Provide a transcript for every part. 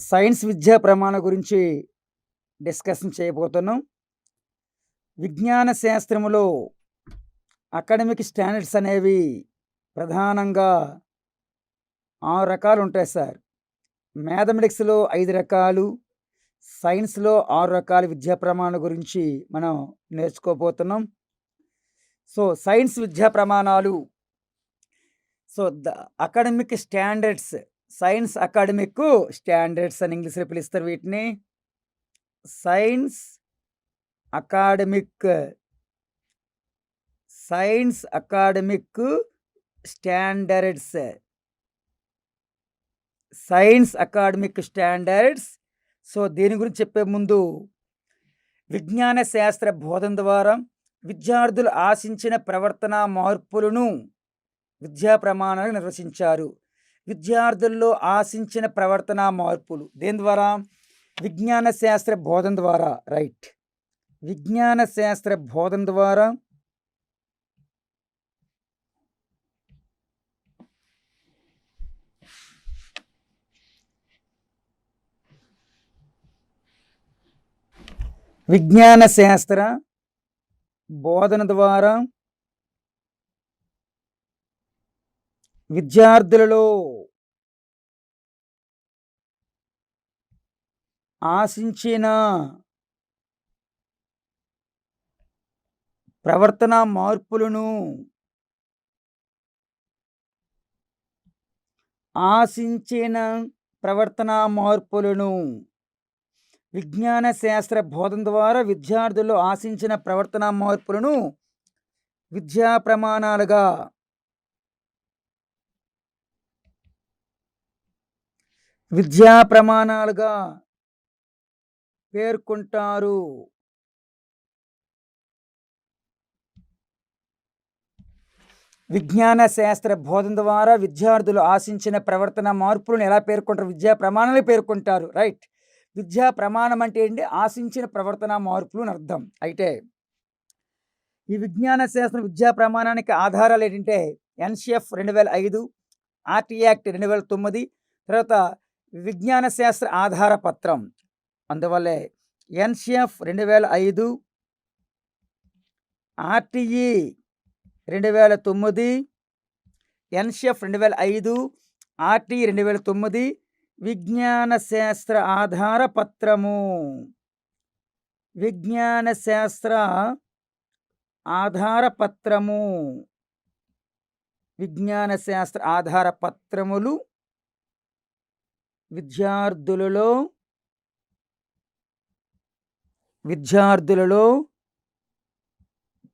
Science విద్యా ప్రమాణం గురించి డిస్కషన్ చేయబోతున్నాం. విజ్ఞాన శాస్త్రములో అకాడమిక్ స్టాండర్డ్స్ అనేవి ప్రధానంగా 6 రకాలు ఉంటాయి సార్. మ్యాథమెటిక్స్‌లో 5 రకాలు, సైన్స్‌లో 6 రకాల విద్యా ప్రమాణం గురించి మనం నేర్చుకోబోతున్నాం. సైన్స్ విద్యా ప్రమాణాలు. The academic standards, science academic standards అని ఇంగ్లీష్‌లో పిలుస్తారు వీటిని. Science academic standards. Science academic standards. దీని గురించి చెప్పే ముందు, విజ్ఞాన శాస్త్ర బోధన ద్వారా విద్యార్థులు ఆశించిన ప్రవర్తన మార్పులను విద్యా ప్రమాణాలు నిర్వచించారు. విద్యార్థుల్లో ఆశించిన ప్రవర్తన మార్పులు దేని ద్వారా? విజ్ఞాన శాస్త్ర బోధన ద్వారా. రైట్. విజ్ఞాన శాస్త్ర బోధన ద్వారా విజ్ఞాన శాస్త్ర బోధన ద్వారా విద్యార్థులలో ఆశించిన ప్రవర్తన మార్పులను విజ్ఞాన శాస్త్ర బోధన ద్వారా విద్యార్థుల్లో ఆశించిన ప్రవర్తన మార్పులను విద్యా ప్రమాణాలుగా పేర్కొంటారు. విజ్ఞాన శాస్త్ర బోధన ద్వారా విద్యార్థులు ఆశించిన ప్రవర్తన మార్పులను ఎలా పేర్కొంటారు? విద్యా ప్రమాణాలు పేర్కొంటారు. రైట్. విద్యా ప్రమాణం అంటే ఏంటి? ఆశించిన ప్రవర్తన మార్పులు అని అర్థం. అయితే ఈ విజ్ఞాన శాస్త్ర విద్యా ప్రమాణానికి ఆధారాలు ఏంటంటే ఎన్సిఎఫ్ 2005, ఆర్టీ యాక్ట్ 2009, తర్వాత విజ్ఞాన శాస్త్ర ఆధార పత్రం. అందువల్లే ఎన్సిఎఫ్ 2005, ఆర్టీఈ 2009, ఎన్సిఎఫ్ 2005, ఆర్టీ 2009 విజ్ఞాన శాస్త్ర ఆధార పత్రము. విజ్ఞాన శాస్త్ర ఆధార పత్రము. విజ్ఞాన శాస్త్ర ఆధార పత్రములు విద్యార్థులలో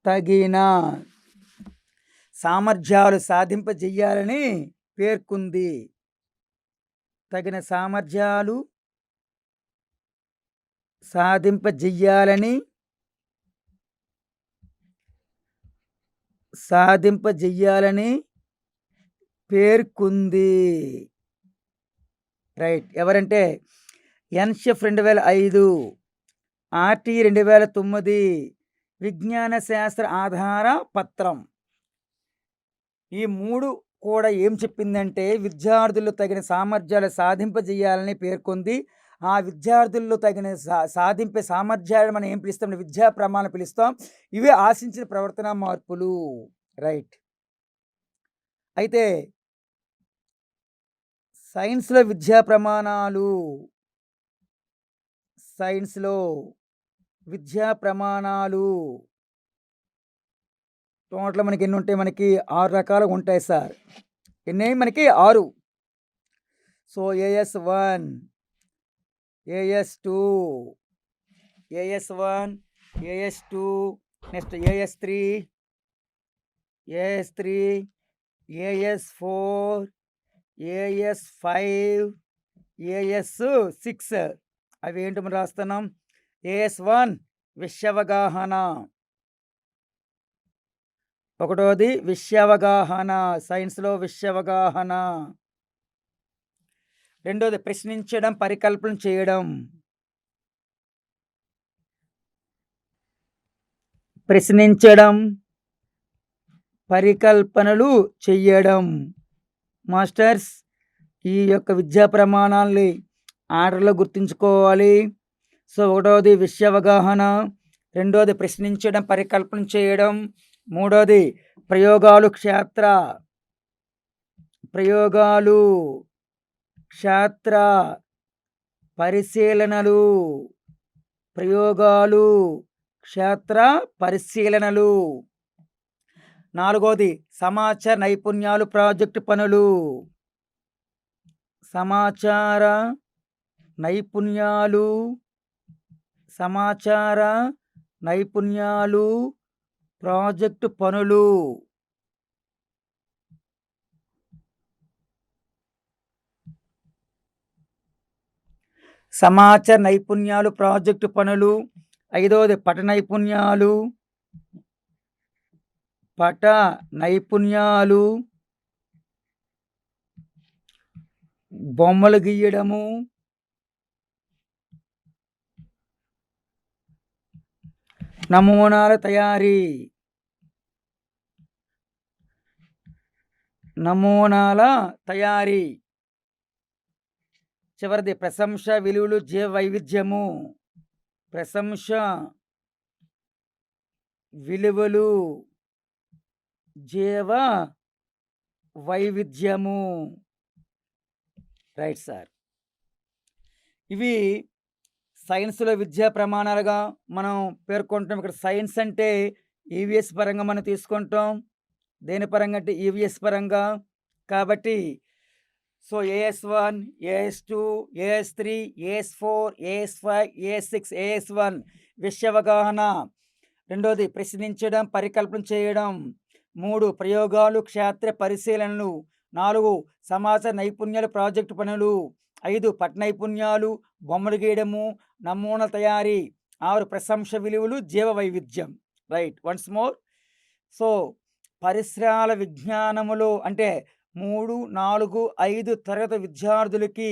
తగిన సామర్థ్యాలు సాధింపజేయాలని పేర్కొంది. తగిన సామర్థ్యాలు సాధింపజేయాలని పేర్కొంది. రైట్. ఎవరంటే ఎన్సిఎఫ్ 2005, ఆర్టీ 2009 విజ్ఞాన శాస్త్ర ఆధార పత్రం. ఈ 3 కూడా ఏం చెప్పిందంటే విద్యార్థులు తగిన సామర్థ్యాలు సాధింపజేయాలని పేర్కొంది. ఆ విద్యార్థుల్లో తగిన సాధింపే సామర్థ్యాలు మనం ఏం పిలుస్తాం? విద్యా ప్రమాణం పిలుస్తాం. ఇవే ఆశించిన ప్రవర్తన మార్పులు. రైట్. అయితే సైన్స్లో విద్యా ప్రమాణాలు. టోటల్ మనకి ఎన్ని ఉంటాయి? మనకి 6 రకాలుగా ఉంటాయి సార్. ఎన్ని? మనకి 6. AS1, AS2, next AS3, AS4, AS5, AS6. అవి ఏంటి మనం రాస్తున్నాం? AS1 విషయావగాహన. ఒకటోది విషయావగాహన, సైన్స్లో విషయావగాహన. రెండోది ప్రశ్నించడం, పరికల్పన చేయడం. పరికల్పనలు చెయ్యడం. మాస్టర్స్, ఈ యొక్క విద్యా ప్రమాణాల్ని ఆర్డర్లో గుర్తుంచుకోవాలి. సో ఒకటవది విషయ అవగాహన, రెండోది ప్రశ్నించడం, పరికల్పన చేయడం, మూడోది ప్రయోగాలు క్షేత్ర పరిశీలనలు, క్షేత్ర పరిశీలనలు. నాలుగోది సమాచార నైపుణ్యాలు, ప్రాజెక్టు పనులు. సమాచార నైపుణ్యాలు, ప్రాజెక్టు పనులు. సమాచార నైపుణ్యాలు, ప్రాజెక్టు పనులు. ఐదవది పట నైపుణ్యాలు, బొమ్మలు గీయడము, నమూనాల తయారీ. చివరిది ప్రశంస, విలువలు, జీవ వైవిధ్యము. ప్రశంస, విలువలు, జీవ వైవిధ్యము. Right sir. ఇవి సైన్స్లో విద్యా ప్రమాణాలుగా మనం పేర్కొంటాం. ఇక్కడ సైన్స్ అంటే ఈవీఎస్ పరంగా మనం తీసుకుంటాం. దేని పరంగా అంటే ఈవీఎస్ పరంగా. కాబట్టి so AS1, AS2, AS3, AS4, AS5, AS6, AS1 విషయ అవగాహన. రెండోది ప్రశ్నించడం, పరికల్పన చేయడం. 3 ప్రయోగాలు, క్షేత్ర పరిశీలనలు. 4 సమాచార నైపుణ్యాలు, ప్రాజెక్టు పనులు. 5 పట నైపుణ్యాలు, బొమ్మలు గీయడము, నమూనా తయారీ. 6 ప్రశంస, విలువలు, జీవ వైవిధ్యం. రైట్. Once more. సో పరిసరాల విజ్ఞానములో అంటే 3, 4, 5 తరగతి విద్యార్థులకి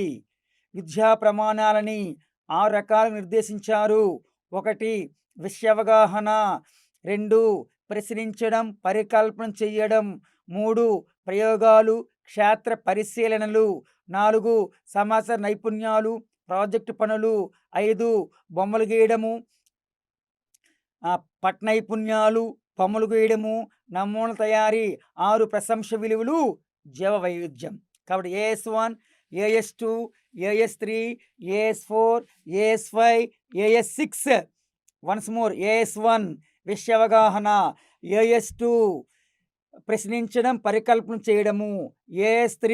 విద్యా ప్రమాణాలని 6 రకాలు నిర్దేశించారు. 1 విషయ అవగాహన, 2 ప్రశ్నించడం, పరికల్పన చేయడం, 3 ప్రయోగాలు, క్షేత్ర పరిశీలనలు, 4 సమాచార నైపుణ్యాలు, ప్రాజెక్టు పనులు, 5 బొమ్మలు గీయడము, పట నైపుణ్యాలు, బొమ్మలు గీయడము, నమూనా తయారీ, 6 ప్రశంస, విలువలు, జీవ వైవిధ్యం. కాబట్టి AS1, AS2, AS3, AS4, AS5, AS6. Once more. AS1 విషయ అవగాహన, AS2 ప్రశ్నించడం, పరికల్పన చేయడము, AS3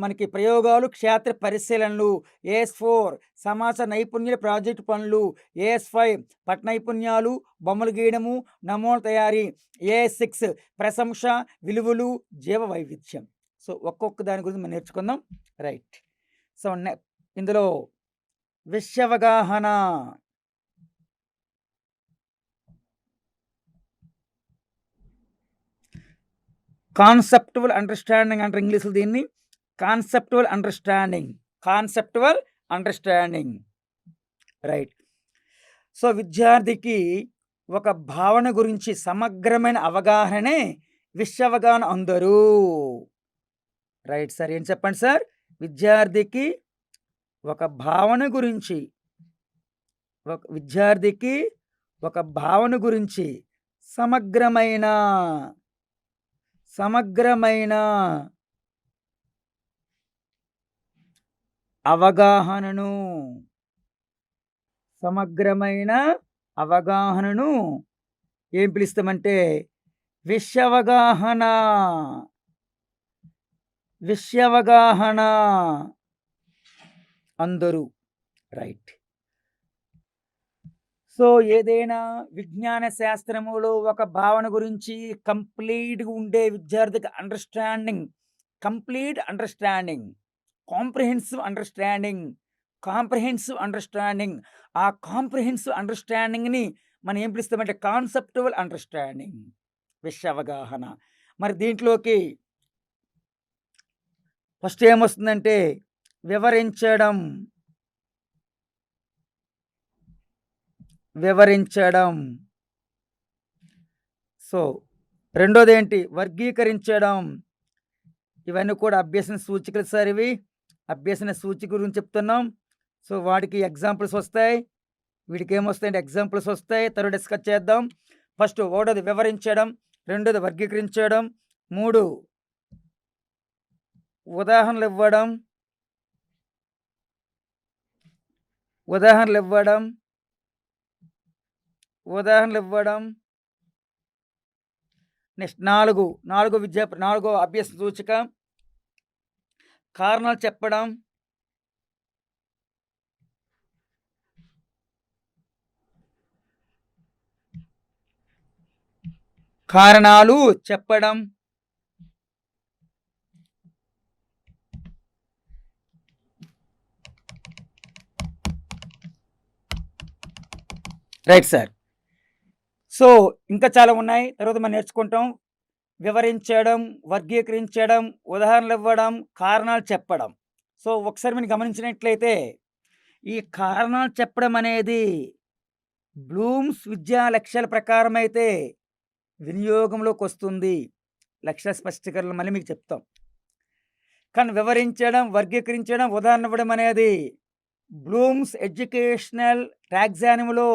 మనకి ప్రయోగాలు, క్షేత్ర పరిశీలనలు, AS4 సమాచార నైపుణ్యాలు, ప్రాజెక్టు పనులు, AS5 పట నైపుణ్యాలు, బొమ్మలు గీయడము, నమూనా తయారీ, AS6 ప్రశంస, విలువలు, జీవ వైవిధ్యం. సో ఒక్కొక్క దాని గురించి మనం నేర్చుకుందాం. రైట్. సో ఇందులో విషయ అవగాహన. కాన్సెప్టువల్ అండర్స్టాండింగ్ అంటారు ఇంగ్లీష్లో దీన్ని. Conceptual understanding. రైట్. సో విద్యార్థికి ఒక భావన గురించి సమగ్రమైన అవగాహనే విషయ అవగాహన అందరూ. Right sir. ఏం చెప్పండి సార్? విద్యార్థికి ఒక భావన గురించి సమగ్రమైన అవగాహనను ఏం పిలుస్తామంటే విషయ అవగాహన అందరూ. రైట్. సో ఏదైనా విజ్ఞాన శాస్త్రములో ఒక భావన గురించి కంప్లీట్గా ఉండే విద్యార్థికి కంప్లీట్ అండర్స్టాండింగ్, కాంప్రిహెన్సివ్ అండర్స్టాండింగ్. ఆ కాంప్రిహెన్సివ్ అండర్స్టాండింగ్ని మనం ఏం పిలుస్తామంటే కాన్సెప్టువల్ అండర్స్టాండింగ్, విషయ అవగాహన. మరి దీంట్లోకి ఫస్ట్ ఏమొస్తుందంటే వివరించడం. సో రెండోది ఏంటి? వర్గీకరించడం. ఇవన్నీ కూడా అభ్యసన సూచికలు సార్. ఇవి అభ్యసన సూచి గురించి చెప్తున్నాం. సో వాటికి ఎగ్జాంపుల్స్ వస్తాయి. వీటికి ఏమొస్తాయంటే ఎగ్జాంపుల్స్ వస్తాయి. తర్వాత డిస్కస్ చేద్దాం. ఫస్ట్ ఒకటోది వివరించడం, రెండోది వర్గీకరించడం, 3 ఉదాహరణలు ఇవ్వడం, నెక్స్ట్ 4 అభ్యసన సూచిక కారణాలు చెప్పడం, రైట్ సార్. సో ఇంకా చాలా ఉన్నాయి, తర్వాత మనం నేర్చుకుంటాం. వివరించడం, వర్గీకరించడం, ఉదాహరణలు ఇవ్వడం, కారణాలు చెప్పడం. సో ఒకసారి మనం గమనించినట్లయితే ఈ కారణాలు చెప్పడం అనేది బ్లూమ్స్ విద్యా లక్ష్యాల ప్రకారం అయితే వినియోగంలోకి వస్తుంది. లక్ష్య స్పష్టీకరణలు మళ్ళీ మీకు చెప్తాం. కానీ వివరించడం, వర్గీకరించడం, ఉదాహరణ ఇవ్వడం అనేది బ్లూమ్స్ ఎడ్యుకేషనల్ టాక్సానమీలో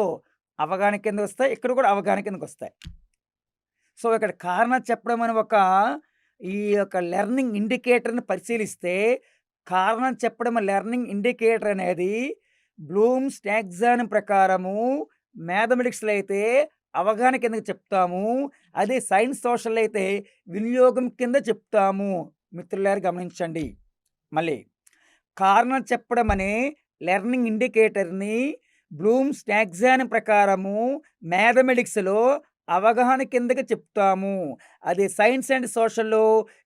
అవగాహన కింద వస్తాయి. ఇక్కడ కూడా అవగాహన కిందకి వస్తాయి. సో ఇక్కడ కారణం చెప్పడం అని ఈ యొక్క లెర్నింగ్ ఇండికేటర్ని పరిశీలిస్తే కారణం చెప్పడం లెర్నింగ్ ఇండికేటర్ అనేది బ్లూమ్స్ టాక్సానమీ ప్రకారము మ్యాథమెటిక్స్లో అయితే అవగాహన కిందకి చెప్తాము. అదే సైన్స్ సోషల్ అయితే వినియోగం కింద చెప్తాము. మిత్రులారు గమనించండి. మళ్ళీ కారణం చెప్పడం అనే లెర్నింగ్ ఇండికేటర్ని బ్లూమ్స్ టాక్సానమీ ప్రకారము మ్యాథమెటిక్స్లో అవగాహన కిందకి చెప్తాము. అది సైన్స్ అండ్ సోషల్లో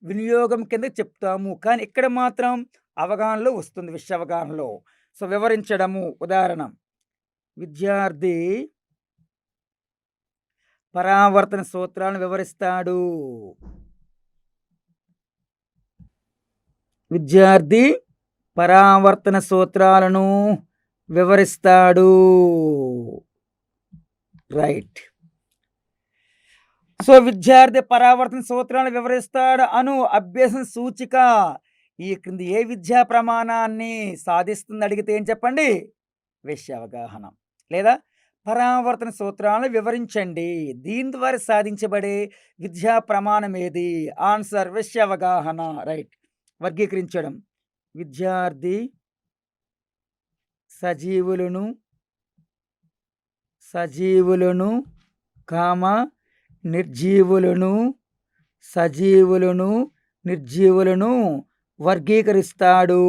వినియోగం కింద చెప్తాము. కానీ ఇక్కడ మాత్రం అవగాహనలో వస్తుంది, విషయ అవగాహనలో. సో వివరించడము ఉదాహరణ, విద్యార్థి పరావర్తన సూత్రాలను వివరిస్తాడు. రైట్. సో విద్యార్థి పరావర్తన సూత్రాలను వివరిస్తాడు అను అభ్యసన సూచిక ఈ క్రింది ఏ విద్యా ప్రమాణాన్ని సాధిస్తుంది అడిగితే ఏం చెప్పండి? విషయ అవగాహన. లేదా పరావర్తన సూత్రాలను వివరించండి, దీని ద్వారా సాధించబడే విద్యా ప్రమాణం ఏది? ఆన్సర్ విషయ అవగాహన. రైట్. వర్గీకరించడం, విద్యార్థి సజీవులను నిర్జీవులను వర్గీకరిస్తాడు.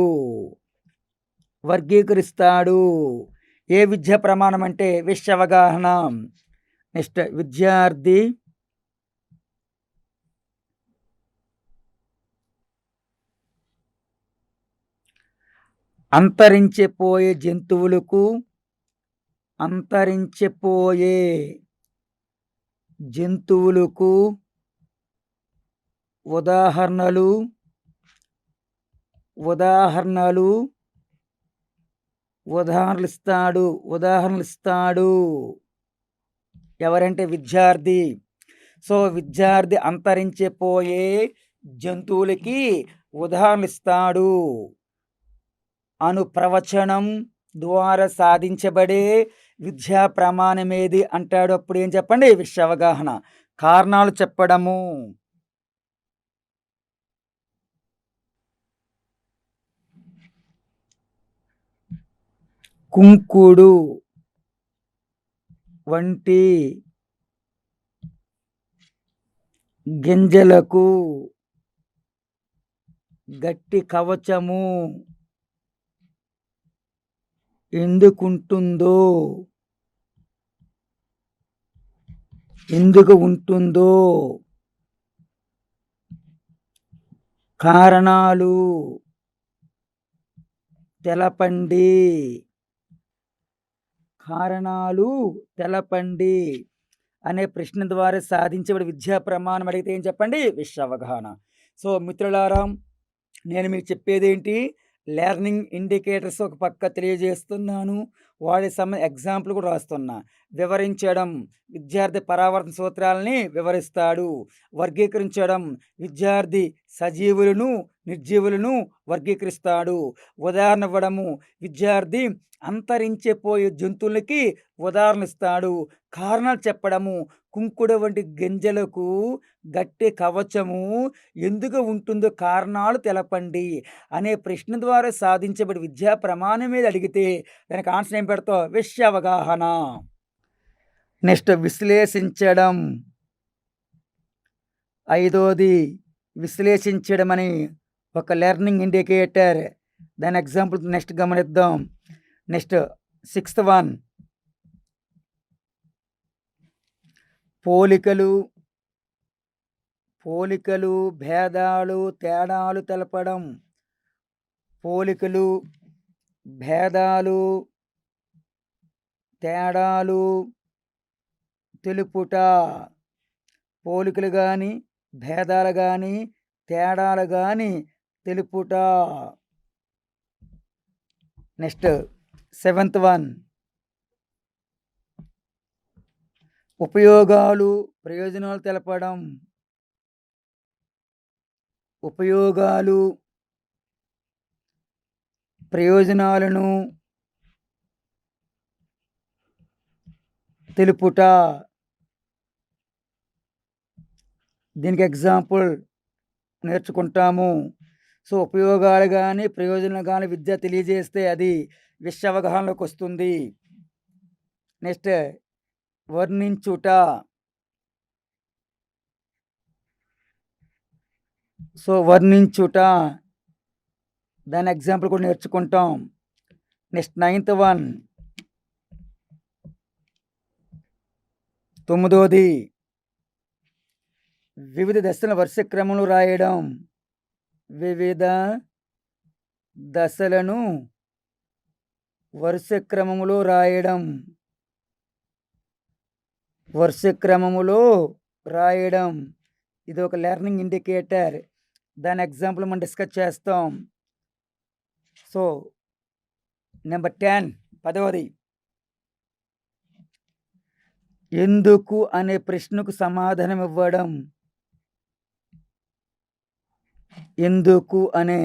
ఏ విద్యా ప్రమాణం అంటే విషయ అవగాహన. నెక్స్ట్, విద్యార్థి అంతరించిపోయే జంతువులకు ఉదాహరణలు ఇస్తాడు. ఎవరంటే విద్యార్థి. సో విద్యార్థి అంతరించిపోయే జంతువులకి ఉదాహరణలు ఇస్తాడు అను ప్రవచనం ద్వారా సాధించబడే విద్యా ప్రమాణం ఏది అంటాడు. అప్పుడు ఏం చెప్పండి? విషయ అవగాహన. కారణాలు చెప్పడము, కుంకుడు వంటి గింజలకు గట్టి కవచము ఎందుకు ఉంటుందో కారణాలు తెలపండి అనే ప్రశ్న ద్వారా సాధించబడే విద్యా ప్రమాణం అడిగితే ఏం చెప్పండి? విషయ అవగాహన. సో మిత్రులారా, నేను మీకు చెప్పేది ఏంటి? లెర్నింగ్ ఇండికేటర్స్ ఒక పక్క తెలియజేస్తున్నాను, వాటి ఎగ్జాంపుల్ కూడా రాస్తున్నా. వివరించడం, విద్యార్థి పరావర్తన సూత్రాలని వివరిస్తాడు. వర్గీకరించడం, విద్యార్థి సజీవులను నిర్జీవులను వర్గీకరిస్తాడు. ఉదాహరణ ఇవ్వడము, విద్యార్థి అంతరించిపోయే జంతువులకి ఉదాహరణ ఇస్తాడు. కారణాలు చెప్పడము, కుంకుడు వంటి గింజలకు గట్టి కవచము ఎందుకు ఉంటుందో కారణాలు తెలపండి అనే ప్రశ్న ద్వారా సాధించబడి విద్యా ప్రమాణం మీద అడిగితే దానికి ఆన్సర్ ఏం పెడతావు? విషయ అవగాహన. నెక్స్ట్ విశ్లేషించడం. ఐదోది విశ్లేషించడం అని ఒక లెర్నింగ్ ఇండికేటర్. దాని ఎగ్జాంపుల్ నెక్స్ట్ గమనిద్దాం. నెక్స్ట్ 6th వన్, పోలికలు, భేదాలు, తేడాలు తెలపడం. పోలికలు, భేదాలు, తేడాలు తెలుపుట. పోలికలు కానీ భేదాలు కానీ తేడాలు కానీ తెలుపుట. నెక్స్ట్ 7th వన్, ఉపయోగాలు, ప్రయోజనాలు తెలపడం. ఉపయోగాలు, ప్రయోజనాలను తెలుపుట. దీనికి ఎగ్జాంపుల్ నేర్చుకుంటాము. సో ఉపయోగాలు కానీ ప్రయోజనాలు కానీ విద్య తెలియజేస్తే అది విషయ అవగాహనలోకి వస్తుంది. నెక్స్ట్ వర్ణించుట. సో వర్ణించుట దాని ఎగ్జాంపుల్ కూడా నేర్చుకుంటాం. నెక్స్ట్ 9th వన్, 9వది వివిధ దశల వరుస క్రమంలో రాయడం. వివిధ దశలను వరుస క్రమములో రాయడం. వరుస క్రమములో రాయడం ఇది ఒక లెర్నింగ్ ఇండికేటర్. దాని ఎగ్జాంపుల్ మనం డిస్కస్ చేస్తాం. సో నెంబర్ 10, 10వది ఎందుకు అనే ప్రశ్నకు సమాధానం ఇవ్వడం. ఎందుకు అనే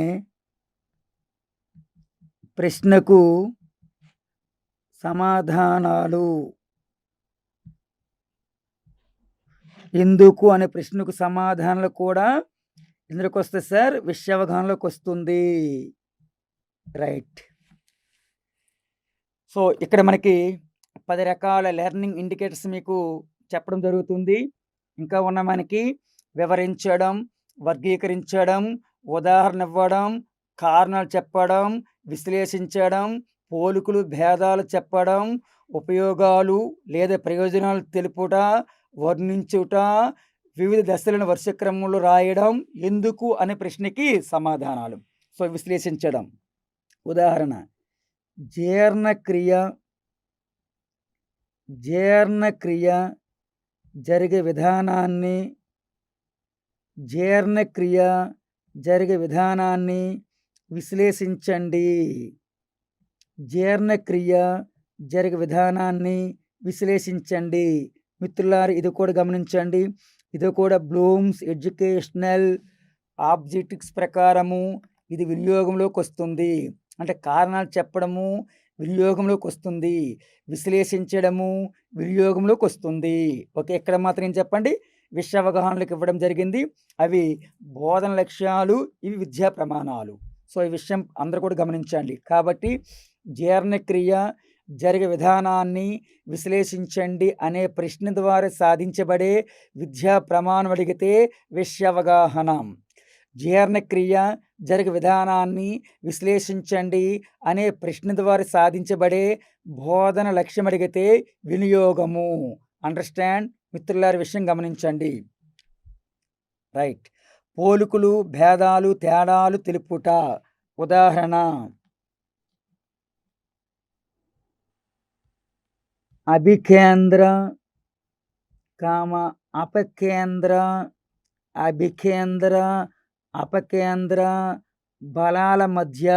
ప్రశ్నకు సమాధానాలు. ఎందుకు అనే ప్రశ్నకు సమాధానాలు కూడా ఎందుకు వస్తుంది సార్? విషయ అవగాహనలోకి వస్తుంది. రైట్. సో ఇక్కడ మనకి 10 రకాల లెర్నింగ్ ఇండికేటర్స్ మీకు చెప్పడం జరుగుతుంది. ఇంకా ఉన్న మనకి వివరించడం, వర్గీకరించడం, ఉదాహరణ ఇవ్వడం, కారణాలు చెప్పడం, విశ్లేషించడం, పోలికలు భేదాలు చెప్పడం, ఉపయోగాలు లేదా ప్రయోజనాలు తెలుపుట, వర్ణించుట, వివిధ దశలను వరుస క్రమంలో రాయడం, ఎందుకు అనే ప్రశ్నకి సమాధానాలు. సో విశ్లేషించడం. ఉదాహరణ జీర్ణక్రియ జరిగే విధానాన్ని విశ్లేషించండి. జీర్ణక్రియ జరిగే విధానాన్ని విశ్లేషించండి. మిత్రులారా ఇది కూడా గమనించండి. ఇది కూడా బ్లూమ్స్ ఎడ్యుకేషనల్ ఆబ్జెక్టివ్స్ ప్రకారము ఇది వినియోగంలోకి వస్తుంది. అంటే కారణాలు చెప్పడము వినియోగంలోకి వస్తుంది, విశ్లేషించడము వినియోగంలోకి వస్తుంది. ఓకే, ఇక్కడ మాత్రం ఏం చెప్పండి? విషయ అవగాహనలకు ఇవ్వడం జరిగింది. అవి బోధన లక్ష్యాలు, ఇవి విద్యా ప్రమాణాలు. సో ఈ విషయం అందరూ కూడా గమనించండి. కాబట్టి జీర్ణక్రియ జరిగే విధానాన్ని విశ్లేషించండి అనే ప్రశ్న ద్వారా సాధించబడే విద్యా ప్రమాణం అడిగితే విషయ అవగాహన. జీర్ణక్రియ జరిగే విధానాన్ని విశ్లేషించండి అనే ప్రశ్న ద్వారా సాధించబడే బోధన లక్ష్యం అడిగితే వినియోగము. అండర్స్టాండ్ మిత్రులారి, విషయం గమనించండి. రైట్. పోలికలు భేదాలు తేడాలు తెలుపుట. ఉదాహరణ అభికేంద్ర అపకేంద్ర, అభికేంద్ర అపకేంద్ర బలాల మధ్య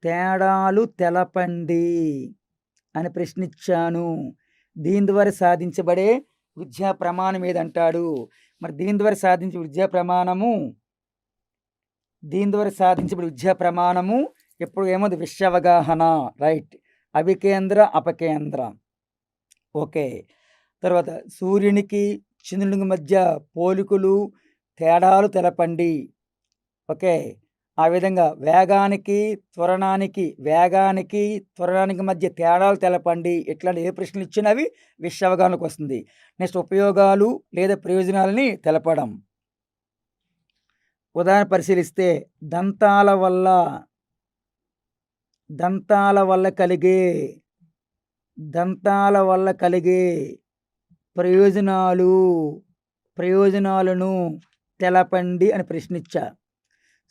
తేడాలు తెలపండి అని ప్రశ్నించాను. దీని ద్వారా సాధించబడే విద్యా ప్రమాణం ఏదంటాడు? మరి దీని ద్వారా సాధించే విద్యా ప్రమాణము ఎప్పుడు ఏమది విషయ అవగాహన, రైట్. అవికేంద్ర అపకేంద్ర. ఓకే. తర్వాత సూర్యునికి చంద్రునికి మధ్య పోలికలు తేడాలు తెలపండి. ఓకే. ఆ విధంగా వేగానికి త్వరణానికి మధ్య తేడాలు తెలపండి. ఇట్లాంటి ఏ ప్రశ్నలు ఇచ్చినవి విషయ అవగాహనకు వస్తుంది. నెక్స్ట్ ఉపయోగాలు లేదా ప్రయోజనాలని తెలపడం. ఉదాహరణ పరిశీలిస్తే దంతాల వల్ల కలిగే ప్రయోజనాలను తెలపండి అని ప్రశ్నించా.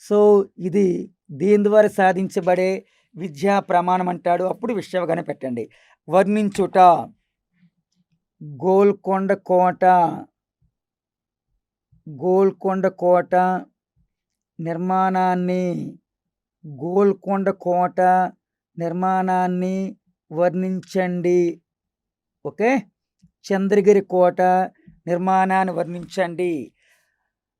సో ఇది దీని ద్వారా సాధించబడే విద్యా ప్రమాణం అంటాడు. అప్పుడు విషయ అవగాహన పెట్టండి. వర్ణించుట, గోల్కొండ కోట నిర్మాణాన్ని వర్ణించండి. ఓకే. చంద్రగిరి కోట నిర్మాణాన్ని వర్ణించండి.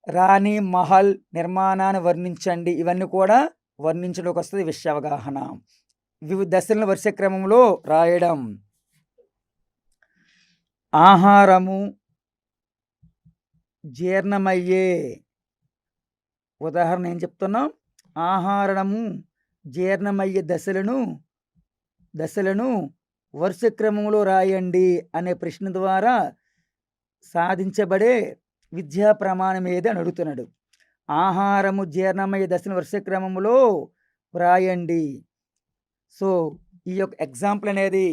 రాణి మహల్ నిర్మాణాన్ని వర్ణించండి. ఇవన్నీ కూడా వర్ణించడానికి వస్తుంది విషయ అవగాహన. వివిధ దశలను వరుస క్రమంలో రాయడం. ఆహారము జీర్ణమయ్యే, ఉదాహరణ ఏం చెప్తున్నాం? ఆహారము జీర్ణమయ్యే దశలను వరుస క్రమంలో రాయండి అనే ప్రశ్న ద్వారా సాధించబడే విద్యా ప్రమాణం ఏది అని అడుగుతున్నాడు. ఆహారము జీర్ణమయ్యే దశను వరుస క్రమంలో రాయండి. సో ఈ యొక్క ఎగ్జాంపుల్ అనేది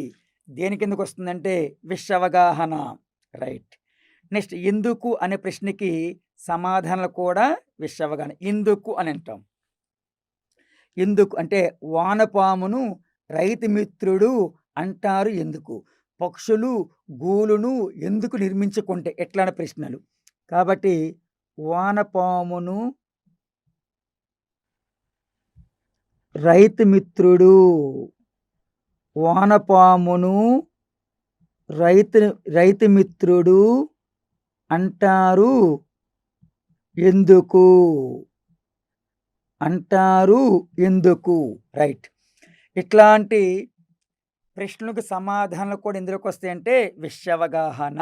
దేని కిందకు వస్తుందంటే విషయ అవగాహన, రైట్. నెక్స్ట్ ఎందుకు అనే ప్రశ్నకి సమాధానాలు కూడా విషయ అవగాహన. ఎందుకు అని అంటాం. ఎందుకు అంటే వానపామును రైతు మిత్రుడు అంటారు ఎందుకు? పక్షులు గూలును ఎందుకు నిర్మించుకుంటే? ఎట్లాంటి ప్రశ్నలు. కాబట్టి వానపామును రైతు మిత్రుడు అంటారు ఎందుకు, రైట్. ఇట్లాంటి ప్రశ్నలకు సమాధానాలు కూడా ఎందులోకి వస్తాయంటే విషయ అవగాహన.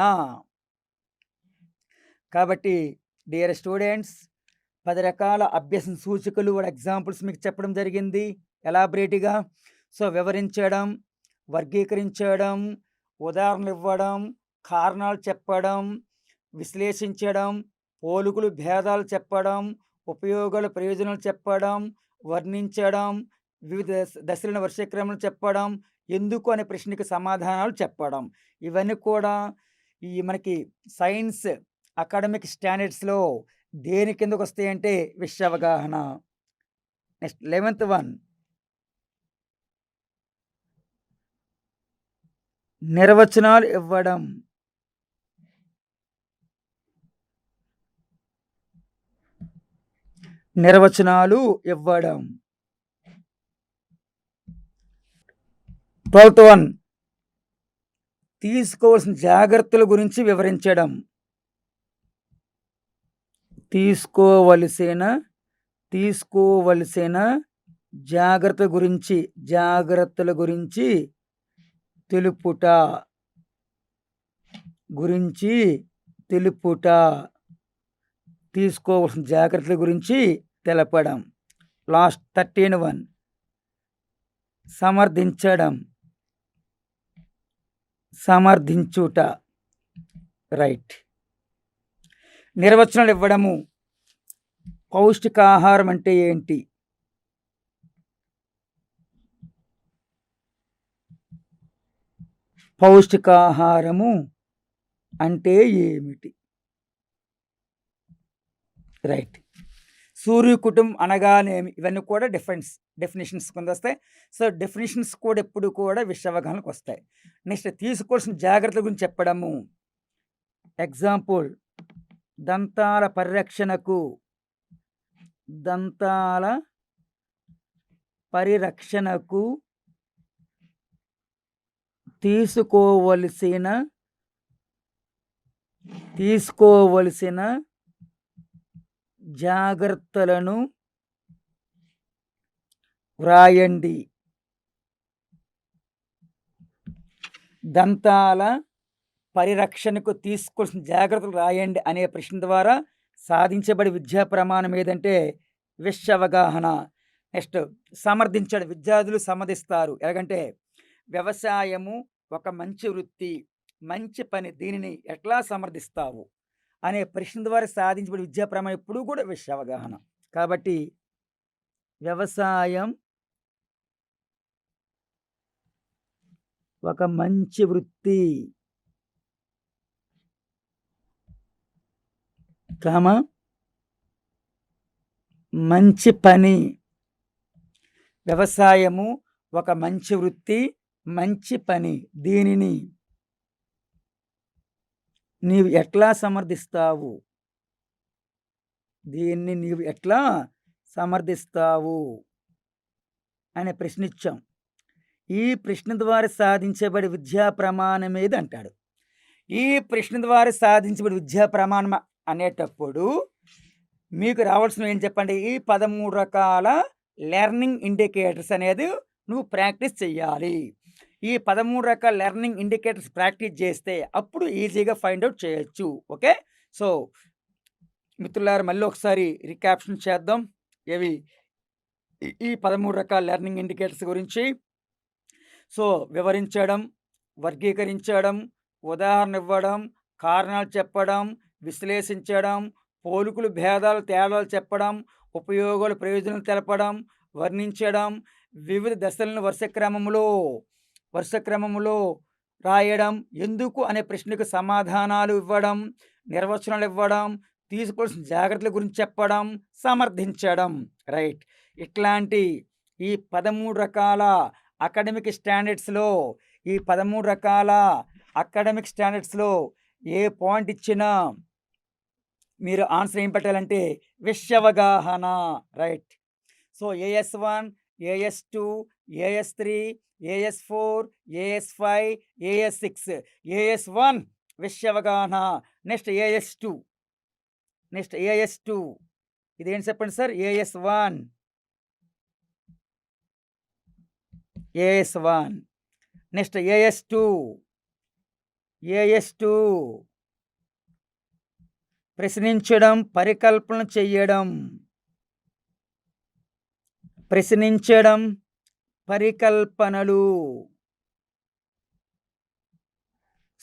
కాబట్టి డియర్ స్టూడెంట్స్, 10 రకాల అభ్యసన సూచికలు ఎగ్జాంపుల్స్ మీకు చెప్పడం జరిగింది ఎలాబరేట్గా. సో వివరించడం, వర్గీకరించడం, ఉదాహరణలు ఇవ్వడం, కారణాలు చెప్పడం, విశ్లేషించడం, పోలికలు భేదాలు చెప్పడం, ఉపయోగాలు ప్రయోజనాలు చెప్పడం, వర్ణించడం, వివిధ దశలను వరుస క్రమంలో చెప్పడం, ఎందుకు అనే ప్రశ్నకి సమాధానాలు చెప్పడం. ఇవన్నీ కూడా ఈ మనకి సైన్స్ అకాడమిక్ స్టాండర్డ్స్లో దేని కిందకు వస్తాయంటే విషయ అవగాహన. నెక్స్ట్ 11th వన్, నిర్వచనాలు ఇవ్వడం. నిర్వచనాలు ఇవ్వడం. 12th వన్, తీసుకోవాల్సిన జాగ్రత్తల గురించి వివరించడం. తీసుకోవలసిన జాగ్రత్తల గురించి తెలుపుట. తీసుకోవాల్సిన జాగ్రత్తల గురించి తెలపడం. లాస్ట్ 13 వన్, సమర్థించుట, రైట్. నిర్వచనాలు ఇవ్వడము. పౌష్టికాహారం అంటే ఏంటి? పౌష్టికాహారము అంటే ఏమిటి? రైట్. సూర్య కుటుంబం అనగానేమి? ఇవన్నీ కూడా డెఫినేషన్స్ కింద వస్తాయి. సో డెఫినేషన్స్ కూడా ఎప్పుడు కూడా విషయ అవగాహనకు వస్తాయి. నెక్స్ట్ తీసుకోవాల్సిన జాగ్రత్తల గురించి చెప్పడము. ఎగ్జాంపుల్, దంతాల పరిరక్షణకు పరిరక్షణకు తీసుకోవలసిన జాగ్రత్తలను వ్రాయండి. దంతాల పరిరక్షణకు తీసుకోవాల్సిన జాగ్రత్తలు రాయండి అనే ప్రశ్న ద్వారా సాధించబడే విద్యా ప్రమాణం ఏదంటే విషయావగాహన. నెక్స్ట్ సమర్థించడం. విద్యార్థులు సమర్థిస్తారు. ఎలాగంటే వ్యవసాయము ఒక మంచి వృత్తి, మంచి పని, దీనిని ఎట్లా సమర్థిస్తావు అనే ప్రశ్న ద్వారా సాధించబడే విద్యా ప్రమాణం ఎప్పుడూ కూడా విషయావగాహన. కాబట్టి వ్యవసాయం ఒక మంచి వృత్తి, మంచి పని. వ్యవసాయము ఒక మంచి వృత్తి, మంచి పని, దీనిని నీవు ఎట్లా సమర్థిస్తావు? దీన్ని నీవు ఎట్లా సమర్థిస్తావు అనే ప్రశ్న ఇచ్చాం. ఈ ప్రశ్న ద్వారా సాధించబడే విద్యా ప్రమాణం ఏది అంటాడు. ఈ ప్రశ్న ద్వారా సాధించబడే విద్యా ప్రమాణం అనేటప్పుడు మీకు రావాల్సినవి ఏం చెప్పండి? ఈ 13 రకాల లెర్నింగ్ ఇండికేటర్స్ అనేది నువ్వు ప్రాక్టీస్ చెయ్యాలి. ఈ 13 రకాల లెర్నింగ్ ఇండికేటర్స్ ప్రాక్టీస్ చేస్తే అప్పుడు ఈజీగా ఫైండ్ అవుట్ చేయొచ్చు. ఓకే, సో మిత్రులారా మళ్ళీ ఒకసారి రికాప్షన్ చేద్దాం. ఏవి ఈ 13 రకాల లెర్నింగ్ ఇండికేటర్స్ గురించి. సో వివరించడం, వర్గీకరించడం, ఉదాహరణ ఇవ్వడం, కారణాలు చెప్పడం, విశ్లేషించడం, పోలికలు, భేదాలు, తేడాలు చెప్పడం, ఉపయోగాలు, ప్రయోజనాలు తెలపడం, వర్ణించడం, వివిధ దశలను వరుస క్రమంలో రాయడం, ఎందుకు అనే ప్రశ్నకు సమాధానాలు ఇవ్వడం, నిర్వచనాలు ఇవ్వడం, తీసుకోవాల్సిన జాగ్రత్తల గురించి చెప్పడం, సమర్థించడం. రైట్, ఇట్లాంటి ఈ 13 రకాల అకాడమిక్ స్టాండర్డ్స్లో ఈ 13 రకాల అకాడమిక్ స్టాండర్డ్స్లో ఏ పాయింట్ ఇచ్చినా మీరు ఆన్సర్ ఏం పెట్టాలంటే విషయావగాహన. Right, so AS1, AS2, AS3, AS4, AS5, AS6. AS1 విషయావగాహన. నెక్స్ట్ AS2 ఇదేంటి చెప్పండి సార్? AS1 నెక్స్ట్ AS2 ప్రశ్నించడం, పరికల్పన చెయ్యడం. ప్రశ్నించడం, పరికల్పనలు.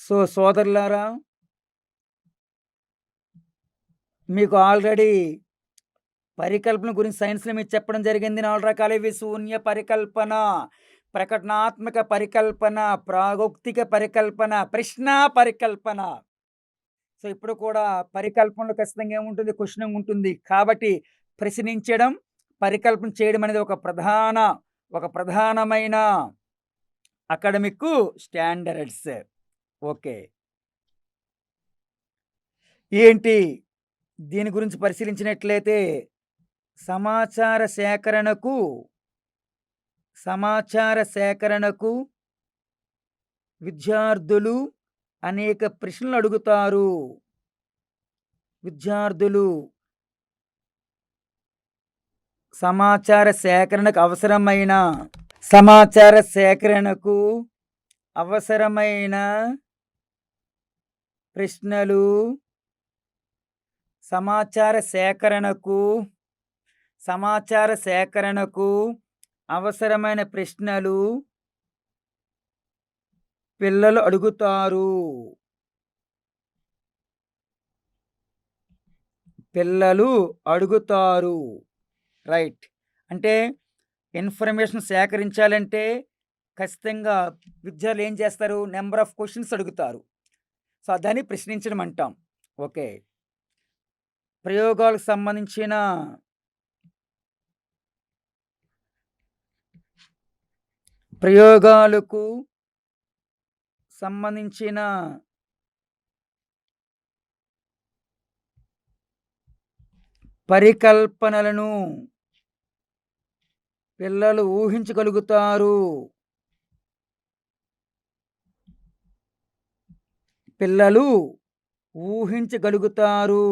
సో సోదరులారా, మీకు ఆల్రెడీ పరికల్పన గురించి సైన్స్లో మీకు చెప్పడం జరిగింది. 4 రకాలు ఇవి: శూన్య పరికల్పన, ప్రకటనాత్మక పరికల్పన, ప్రాగోక్తిక పరికల్పన, ప్రశ్న పరికల్పన. సో ఇప్పుడు కూడా పరికల్పనలో ఖచ్చితంగా ఏముంటుంది? క్వశ్చన్ ఉంటుంది. కాబట్టి ప్రశ్నించడం, పరికల్పన చేయడం అనేది ఒక ప్రధానమైన అకాడమిక్ స్టాండర్డ్స్. ఓకే, ఏంటి దీని గురించి పరిశీలించినట్లయితే సమాచార సేకరణకు విద్యార్థులు అనేక ప్రశ్నలు అడుగుతారు. విద్యార్థులు సమాచార సేకరణకు అవసరమైన ప్రశ్నలు, సమాచార సేకరణకు అవసరమైన ప్రశ్నలు పిల్లలు అడుగుతారు. రైట్, అంటే ఇన్ఫర్మేషన్ సేకరించాలంటే ఖచ్చితంగా విద్యార్థులు ఏం చేస్తారు? నెంబర్ ఆఫ్ క్వశ్చన్స్ అడుగుతారు. సో దాన్ని ప్రశ్నించడం అంటాం. ఓకే, ప్రయోగాలకు సంబంధించిన పరికల్పనలను పిల్లలు ఊహించగలుగుతారు. పిల్లలు ఊహించగలుగుతారు.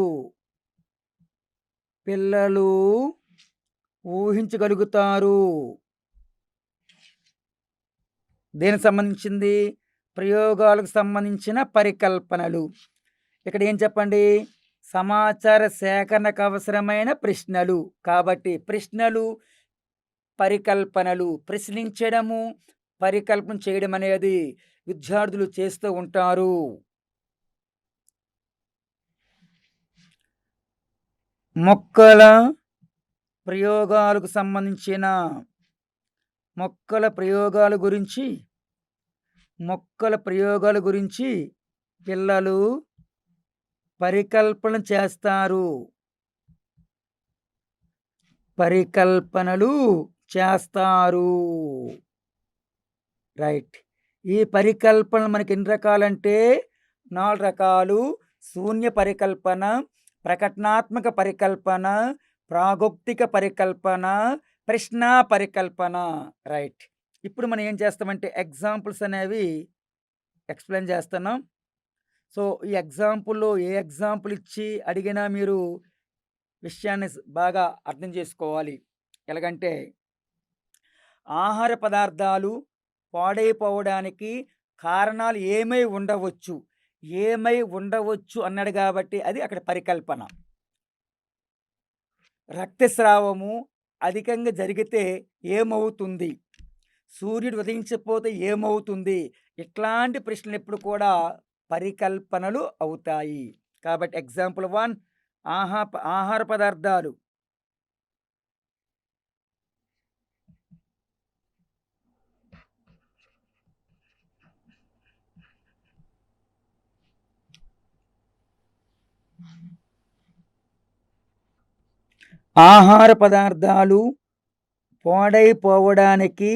పిల్లలు ఊహించగలుగుతారు. దేనికి సంబంధించింది? ప్రయోగాలకు సంబంధించిన పరికల్పనలు. ఇక్కడ ఏం చెప్పండి? సమాచార సేకరణకు అవసరమైన ప్రశ్నలు. కాబట్టి ప్రశ్నలు, పరికల్పనలు, ప్రశ్నించడము, పరికల్పన చేయడం అనేది విద్యార్థులు చేస్తూ ఉంటారు. మొక్కల ప్రయోగాలకు సంబంధించిన మొక్కల ప్రయోగాల గురించి పిల్లలు పరికల్పన చేస్తారు. పరికల్పనలు చేస్తారు. రైట్. ఈ పరికల్పనలు మనకి ఎన్ని రకాలంటే 4 రకాలు. శూన్య పరికల్పన, ప్రకటనాత్మక పరికల్పన, ప్రాగోక్తిక పరికల్పన, ప్రశ్నా పరికల్పన. రైట్. ఇప్పుడు మనం ఏం చేస్తామంటే ఎగ్జాంపుల్స్ అనేవి ఎక్స్‌ప్లెయిన్ చేస్తున్నాం. సో, ఈ ఎగ్జాంపుల్‌లో ఏ ఎగ్జాంపుల్ ఇచ్చి అడిగినా మీరు విషయాన్ని బాగా అర్థం చేసుకోవాలి. ఎలాగంటే ఆహార పదార్థాలు పాడైపోవడానికి కారణాలు ఏమై ఉండవచ్చు? ఏమై ఉండవచ్చు అన్నాడు కాబట్టి అది అక్కడ పరికల్పన. రక్తస్రావము అధికంగా జరిగితే ఏమవుతుంది? సూర్యుడు ఉదయించకపోతే ఏమవుతుంది? ఇట్లాంటి ప్రశ్నలు ఎప్పుడు కూడా పరికల్పనలు అవుతాయి. కాబట్టి ఎగ్జాంపుల్ 1 ఆహార పదార్థాలు. ఆహార పదార్థాలు పాడైపోవడానికి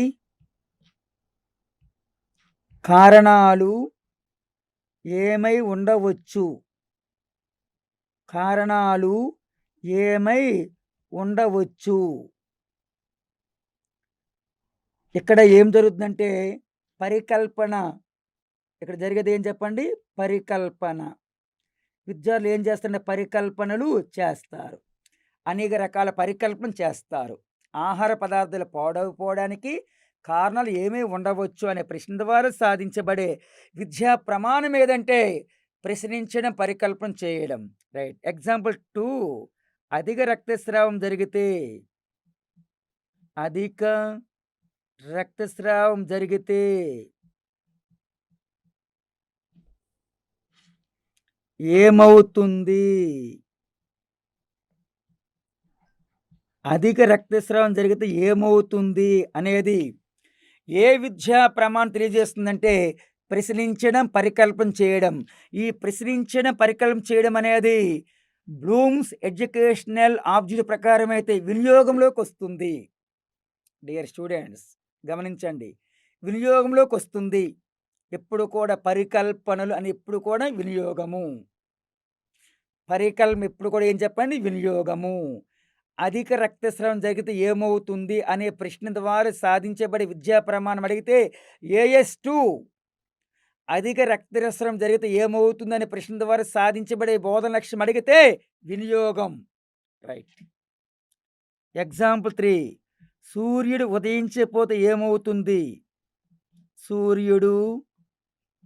కారణాలు ఏమై ఉండవచ్చు? కారణాలు ఏమై ఉండవచ్చు? ఇక్కడ ఏం జరుగుతుందంటే పరికల్పన. ఇక్కడ జరిగేది ఏం చెప్పండి? పరికల్పన. విద్యార్థులు ఏం చేస్తారంటే పరికల్పనలు చేస్తారు. అనేక రకాల పరికల్పన చేస్తారు. ఆహార పదార్థాలు పాడైపోవడానికి కారణాలు ఏమేమి ఉండవచ్చు అనే ప్రశ్న ద్వారా సాధించబడే విద్యా ప్రమాణం ఏదంటే ప్రశ్నించడం, పరికల్పన చేయడం. రైట్. ఎగ్జాంపుల్ 2 అధిక రక్తస్రావం జరిగితే ఏమవుతుంది? అధిక రక్తస్రావం జరిగితే ఏమవుతుంది అనేది ఏ విద్యా ప్రమాణం తెలియజేస్తుందంటే ప్రశ్నించడం, పరికల్పన చేయడం. ఈ ప్రశ్నించడం, పరికల్పన చేయడం అనేది బ్లూమ్స్ ఎడ్యుకేషనల్ ఆబ్జెక్ట్ ప్రకారం అయితే వినియోగంలోకి వస్తుంది. డియర్ స్టూడెంట్స్ గమనించండి. వినియోగంలోకి వస్తుంది. ఎప్పుడు కూడా పరికల్పనలు అని ఎప్పుడు కూడా వినియోగము. పరికల్పన ఎప్పుడు కూడా ఏం చెప్పండి? వినియోగము. అధిక రక్తస్రావం జరిగితే ఏమవుతుంది అనే ప్రశ్న ద్వారా సాధించబడే విద్యా ప్రమాణం అడిగితే AS2 అధిక రక్తస్రావం జరిగితే ఏమవుతుంది అనే ప్రశ్న ద్వారా సాధించబడే బోధన లక్ష్యం అడిగితే వినియోగం. రైట్. ఎగ్జాంపుల్ 3 సూర్యుడు ఉదయించకపోతే ఏమవుతుంది? సూర్యుడు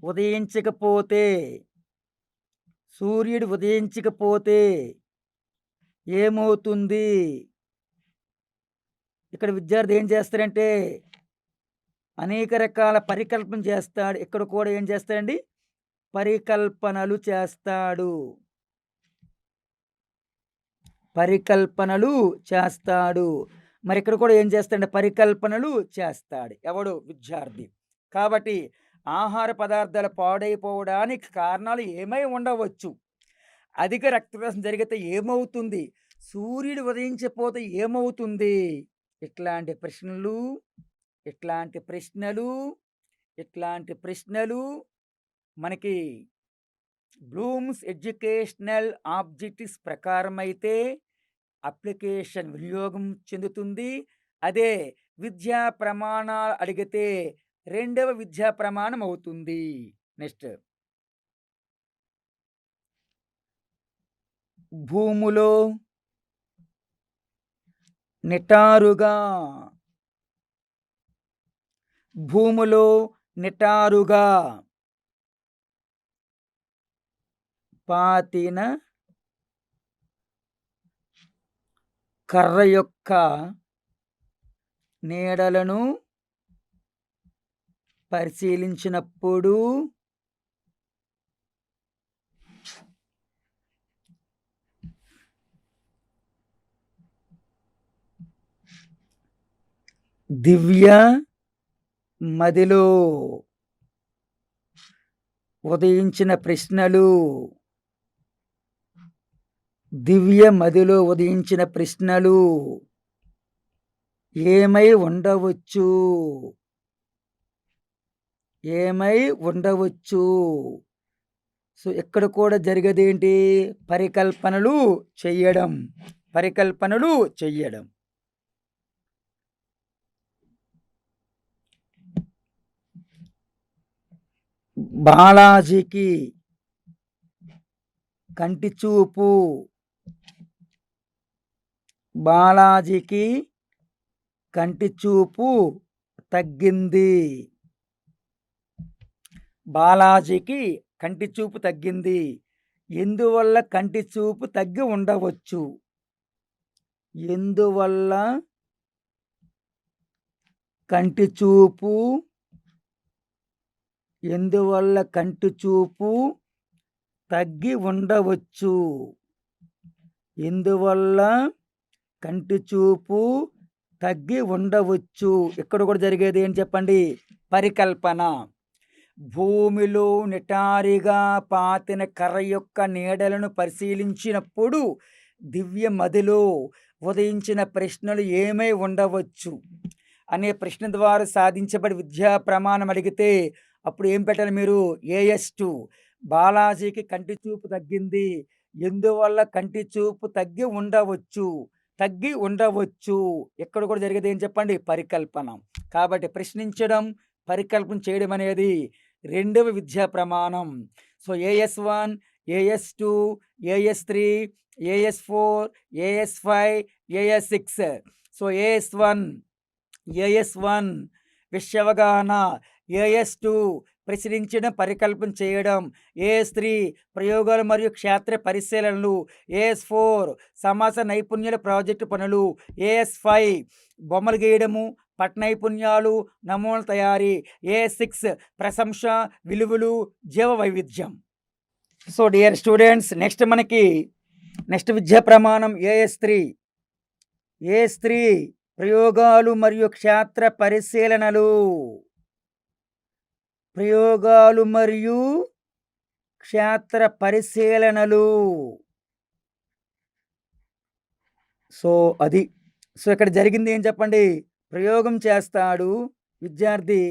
ఉదయించకపోతే ఏమవుతుంది? ఇక్కడ విద్యార్థి ఏం చేస్తారంటే అనేక రకాల పరికల్పన చేస్తాడు. ఇక్కడ కూడా ఏం చేస్తాడండి? పరికల్పనలు చేస్తాడు. మరి ఇక్కడ కూడా ఏం చేస్తాడంటే పరికల్పనలు చేస్తాడు. ఎవడు? విద్యార్థి. కాబట్టి ఆహార పదార్థాలు పాడైపోవడానికి కారణాలు ఏమై ఉండవచ్చు? అధిక రక్తస్రావం జరిగితే ఏమవుతుంది? సూర్యుడు ఉదయించకపోతే ఏమవుతుంది? ఇట్లాంటి ప్రశ్నలు మనకి బ్లూమ్స్ ఎడ్యుకేషనల్ ఆబ్జెక్టివ్స్ ప్రకారం అయితే అప్లికేషన్ వినియోగం చెందుతుంది. అదే విద్యా ప్రమాణాలు అడిగితే రెండవ విద్యా ప్రమాణం అవుతుంది. నెక్స్ట్ భూములో నిటారుగా, భూములో నిటారుగా పాతిన కర్ర యొక్క నీడలను పరిశీలించినప్పుడు దివ్య మదిలో ఉదయించిన ప్రశ్నలు, దివ్య మదిలో ఉదయించిన ప్రశ్నలు ఏమై ఉండవచ్చు, ఏమై ఉండవచ్చు. సో ఇక్కడ కూడా జరిగేదేంటి? పరికల్పనలు చెయ్యడం, పరికల్పనలు చెయ్యడం. బాలాజీకి కంటి చూపు, బాలాజీకి కంటి చూపు తగ్గింది, బాలాజీకి కంటి చూపు తగ్గింది. ఎందువల్ల కంటి చూపు తగ్గి ఉండవచ్చు? ఎందువల్ల కంటి చూపు, ఎందువల్ల కంటి చూపు తగ్గి ఉండవచ్చు? ఎందువల్ల కంటి చూపు తగ్గి ఉండవచ్చు? ఇక్కడ కూడా జరిగేది ఏం చెప్పండి? పరికల్పన. భూమిలో నిటారిగా పాతిన కర్ర యొక్క నీడలను పరిశీలించినప్పుడు దివ్య మదిలో ఉదయించిన ప్రశ్నలు ఏమై ఉండవచ్చు అనే ప్రశ్న ద్వారా సాధించబడి విద్యా ప్రమాణం అడిగితే అప్పుడు ఏం పెట్టాలి మీరు? AS2. బాలాజీకి కంటి చూపు తగ్గింది, ఎందువల్ల కంటి చూపు తగ్గి ఉండవచ్చు, తగ్గి ఉండవచ్చు. ఎక్కడ కూడా జరిగేది ఏం చెప్పండి? పరికల్పన. కాబట్టి ప్రశ్నించడం, పరికల్పన చేయడం అనేది రెండవ విద్యా ప్రమాణం. So AS1, AS2, AS3, AS4, AS5, AS6. So AS1 విషయావగాహన, AS2 ప్రశ్నించడం, పరికల్పన చేయడం, AS3 ప్రయోగాలు మరియు క్షేత్ర పరిశీలనలు, AS4 సమాస నైపుణ్యాల ప్రాజెక్టు పనులు, AS5 బొమ్మలు గీయడము, పట్ నైపుణ్యాలు, నమూనాల తయారీ, AS6 ప్రశంస, విలువలు, జీవ వైవిధ్యం. సో డియర్ స్టూడెంట్స్, నెక్స్ట్ విద్యా ప్రమాణం AS3. AS3 ప్రయోగాలు మరియు క్షేత్ర పరిశీలనలు, ప్రయోగాలు మరియు క్షేత్ర పరిశీలనలు. సో అది. సో ఇక్కడ జరిగింది ఏం చెప్పండి? ప్రయోగం చేస్తాడు విద్యార్థి,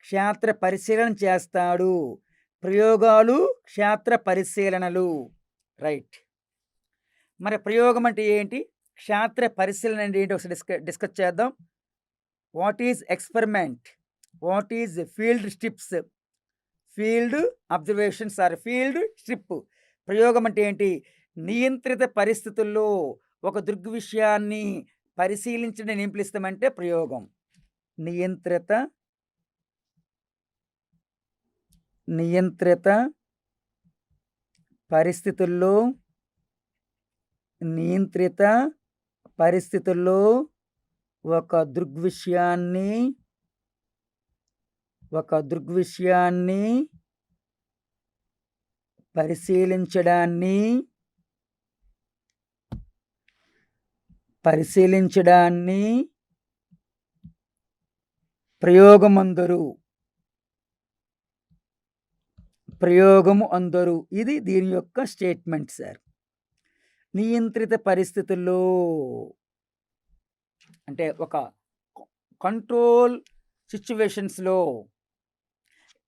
క్షేత్ర పరిశీలన చేస్తాడు. ప్రయోగాలు, క్షేత్ర పరిశీలనలు. రైట్. మరి ప్రయోగం అంటే ఏంటి, క్షేత్ర పరిశీలన అంటే ఏంటి ఒకసారి డిస్కస్ చేద్దాం. What is experiment, what is field strips, field observations or field strip. ప్రయోగం అంటే ఏంటి? నియంత్రిత పరిస్థితుల్లో ఒక దృగ్విషయాన్ని పరిశీలించడం ఏం పిలుస్తామంటే ప్రయోగం. నియంత్రిత పరిస్థితుల్లో, నియంత్రిత పరిస్థితుల్లో ఒక దృగ్విషయాన్ని పరిశీలించడాన్ని ప్రయోగము అందరు. ఇది దీని యొక్క స్టేట్మెంట్ సార్. నియంత్రిత పరిస్థితుల్లో అంటే ఒక కంట్రోల్ సిచ్యువేషన్స్లో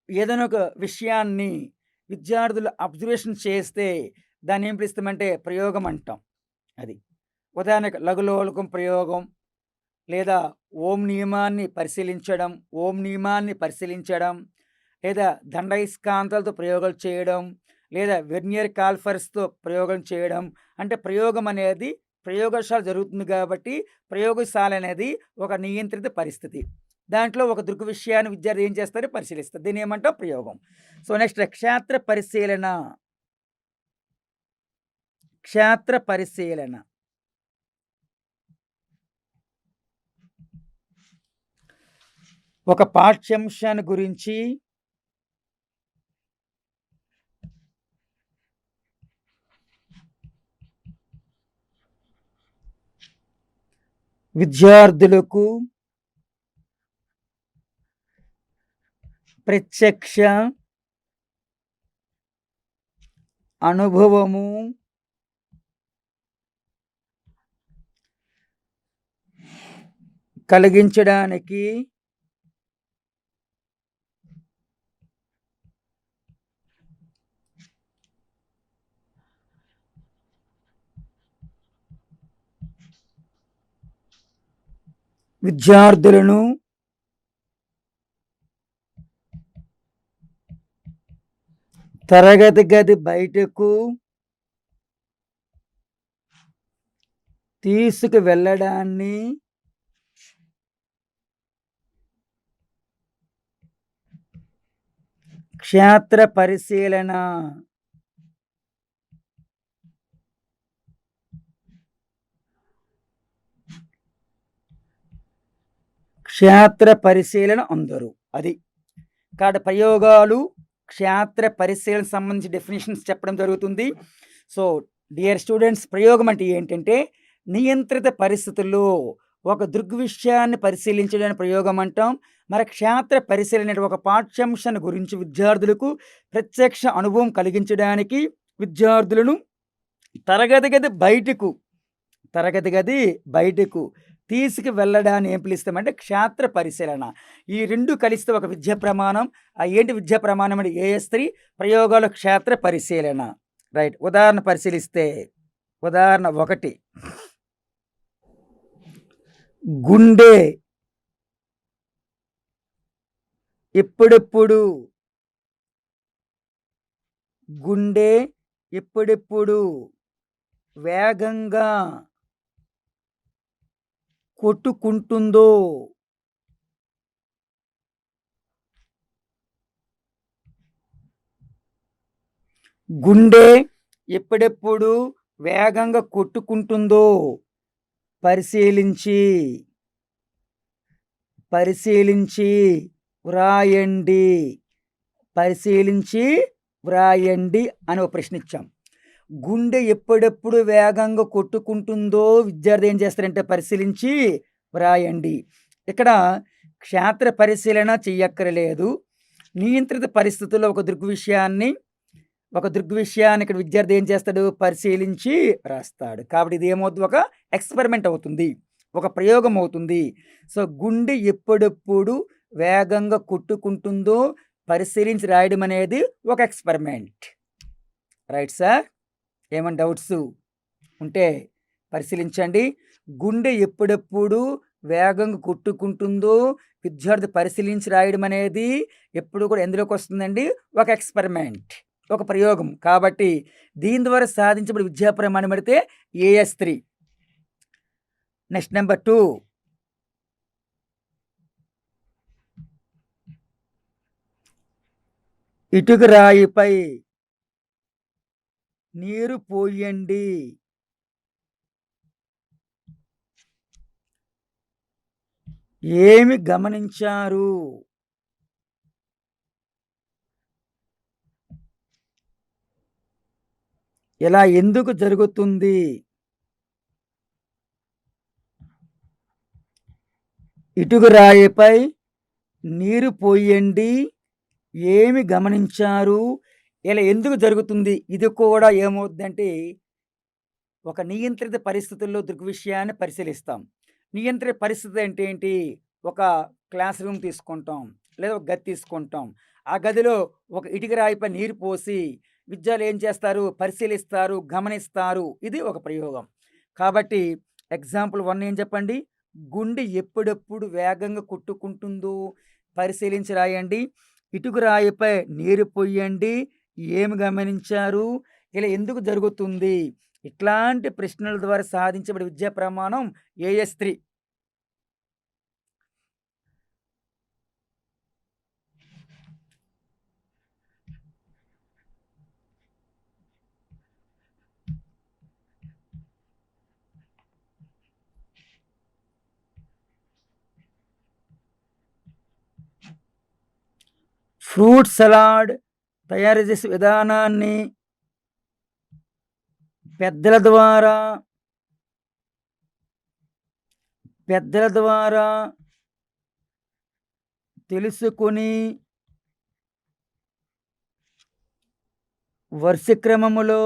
ఏదైనా ఒక విషయాన్ని విద్యార్థులు అబ్జర్వేషన్ చేస్తే దాన్ని ఏం పిలుస్తామంటే ప్రయోగం అంటాం. అది ఉదాహరణకు లఘులోలకం ప్రయోగం, లేదా ఓం నియమాన్ని పరిశీలించడం, లేదా దండయస్కాంతాలతో ప్రయోగాలు చేయడం, లేదా వెర్నియర్ కాల్ఫర్స్తో ప్రయోగం చేయడం. అంటే ప్రయోగం అనేది ప్రయోగశాల జరుగుతుంది కాబట్టి ప్రయోగశాల అనేది ఒక నియంత్రిత పరిస్థితి. దాంట్లో ఒక దృక్ విషయాన్ని విద్యార్థి ఏం చేస్తారు? పరిశీలిస్తారు. దీన్ని ఏమంటాం? ప్రయోగం. సో నెక్స్ట్ క్షేత్ర పరిశీలన. ఒక పాఠ్యాంశాన్ని గురించి విద్యార్థులకు ప్రత్యక్ష అనుభవము కలిగించడానికి విద్యార్థులను తరగతి గది బయటకు తీసుకువెళ్ళడాన్ని క్షేత్ర పరిశీలన. క్షేత్ర పరిశీలన అందరు అది కాబట్టి ప్రయోగాలు క్షేత్ర పరిశీలన సంబంధించి డెఫినేషన్స్ చెప్పడం జరుగుతుంది. సో డియర్ స్టూడెంట్స్, ప్రయోగం అంటే ఏంటంటే నియంత్రిత పరిస్థితుల్లో ఒక దృగ్విషయాన్ని పరిశీలించడానికి ప్రయోగం అంటాం. మరి క్షేత్ర పరిశీలన ఒక పాఠ్యాంశాన్ని గురించి విద్యార్థులకు ప్రత్యక్ష అనుభవం కలిగించడానికి విద్యార్థులను తరగతి గది బయటకు తీసుకువెళ్ళడాన్ని ఏం పిలుస్తామంటే క్షేత్ర పరిశీలన. ఈ రెండు కలిస్తే ఒక విద్యా ప్రమాణం. ఏంటి విద్యా ప్రమాణం అంటే AS3 ప్రయోగాల క్షేత్ర పరిశీలన. రైట్. ఉదాహరణ పరిశీలిస్తే ఉదాహరణ 1 గుండె ఎప్పుడెప్పుడు వేగంగా కొట్టుకుంటుందో గుండె ఎప్పుడెప్పుడు వేగంగా కొట్టుకుంటుందో పరిశీలించి వ్రాయండి అని ఒక ప్రశ్న ఇచ్చాం. గుండె ఎప్పుడెప్పుడు వేగంగా కొట్టుకుంటుందో విద్యార్థి ఏం చేస్తారంటే పరిశీలించి వ్రాయండి. ఇక్కడ క్షేత్ర పరిశీలన చెయ్యక్కర్లేదు. నియంత్రిత పరిస్థితుల్లో ఒక దృగ్విషయాన్ని ఇక్కడ విద్యార్థి ఏం చేస్తాడు? పరిశీలించి రాస్తాడు. కాబట్టి ఇది ఏమవుతుంది? ఒక ఎక్స్పెరిమెంట్ అవుతుంది, ఒక ప్రయోగం అవుతుంది. సో గుండె ఎప్పుడెప్పుడు వేగంగా కొట్టుకుంటుందో పరిశీలించి రాయడం అనేది ఒక ఎక్స్పెరిమెంట్. Right sir? ఏమైనా డౌట్స్ ఉంటే పరిశీలించండి. గుండె ఎప్పుడెప్పుడు వేగంగా కొట్టుకుంటుందో విద్యార్థి పరిశీలించి రాయడం అనేది ఎప్పుడు కూడా ఎందులోకి వస్తుందండి? ఒక ఎక్స్పెరిమెంట్, ఒక ప్రయోగం. కాబట్టి దీని ద్వారా సాధించబడి విద్యా ప్రమాణం పెడితే AS3. నెక్స్ట్ నెంబర్ 2 ఇటుక రాయిపై నీరు పోయండి. ఏమి గమనించారు? ఇలా ఎందుకు జరుగుతుంది? ఇటుక రాయిపై నీరు పోయండి. ఏమి గమనించారు? ఇలా ఎందుకు జరుగుతుంది? ఇది కూడా ఏమవుతుందంటే ఒక నియంత్రిత పరిస్థితుల్లో దృగ్విషయాన్ని పరిశీలిస్తాం. నియంత్రిత పరిస్థితి అంటే ఏంటి? ఒక క్లాస్ రూమ్ తీసుకుంటాం, లేదా ఒక గది తీసుకుంటాం. ఆ గదిలో ఒక ఇటుక రాయిపై నీరు పోసి విద్యార్థులు ఏం చేస్తారు? పరిశీలిస్తారు, గమనిస్తారు. ఇది ఒక ప్రయోగం. కాబట్టి ఎగ్జాంపుల్ 1 ఏం చెప్పండి? గుండె ఎప్పుడెప్పుడు వేగంగా కొట్టుకుంటుందో పరిశీలించి రాయండి. ఇటుక రాయిపై నీరు పొయ్యండి. ఏమి గమనించారు? ఇలా ఎందుకు జరుగుతుంది? ఇట్లాంటి ప్రశ్నల ద్వారా సాధించబడే విద్యా ప్రమాణం AS3. ఫ్రూట్ సలాడ్ తయారు చేసే విధానాన్ని పెద్దల ద్వారా తెలుసుకొని వరుస క్రమములో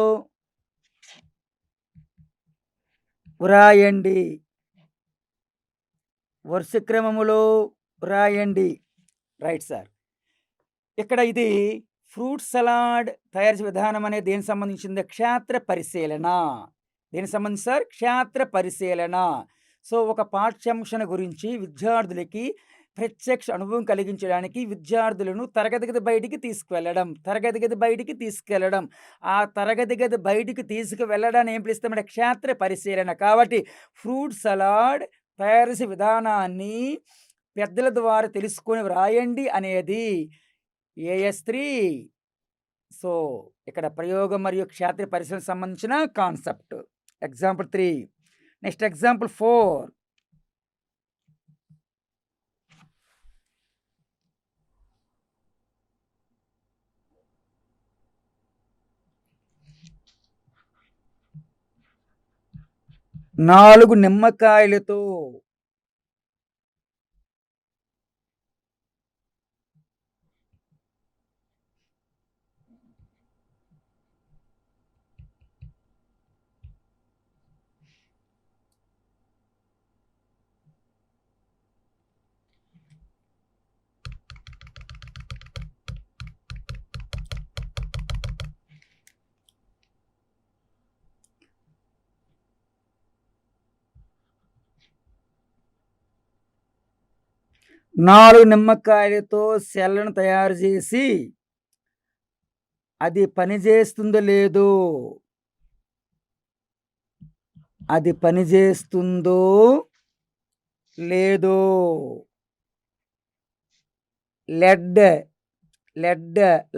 వ్రాయండి. వరుస క్రమములో వ్రాయండి. Right sir. ఇక్కడ ఇది ఫ్రూట్ సలాడ్ తయారు చేసే విధానం అనేది దేనికి సంబంధించింది? క్షేత్ర పరిశీలన. దేనికి సంబంధించి సార్? క్షేత్ర పరిశీలన. సో ఒక పాఠ్యాంశం గురించి విద్యార్థులకి ప్రత్యక్ష అనుభవం కలిగించడానికి విద్యార్థులను తరగతి గది బయటికి తీసుకువెళ్ళడం. ఆ తరగతి గది బయటికి తీసుకువెళ్ళడాన్ని ఏం పిలుస్తామంటే క్షేత్ర పరిశీలన. కాబట్టి ఫ్రూట్ సలాడ్ తయారు చేసే విధానాన్ని పెద్దల ద్వారా తెలుసుకొని వ్రాయండి అనేది AS3. సో ఇక్కడ ప్రయోగం మరియు క్షేత్ర పరిశీలనకు సంబంధించిన కాన్సెప్ట్. ఎగ్జాంపుల్ 3. Next example 4. నాలుగు నిమ్మకాయలతో నిమ్మకాయలతో సెల్లను తయారు చేసి అది పనిచేస్తుందో లేదో LED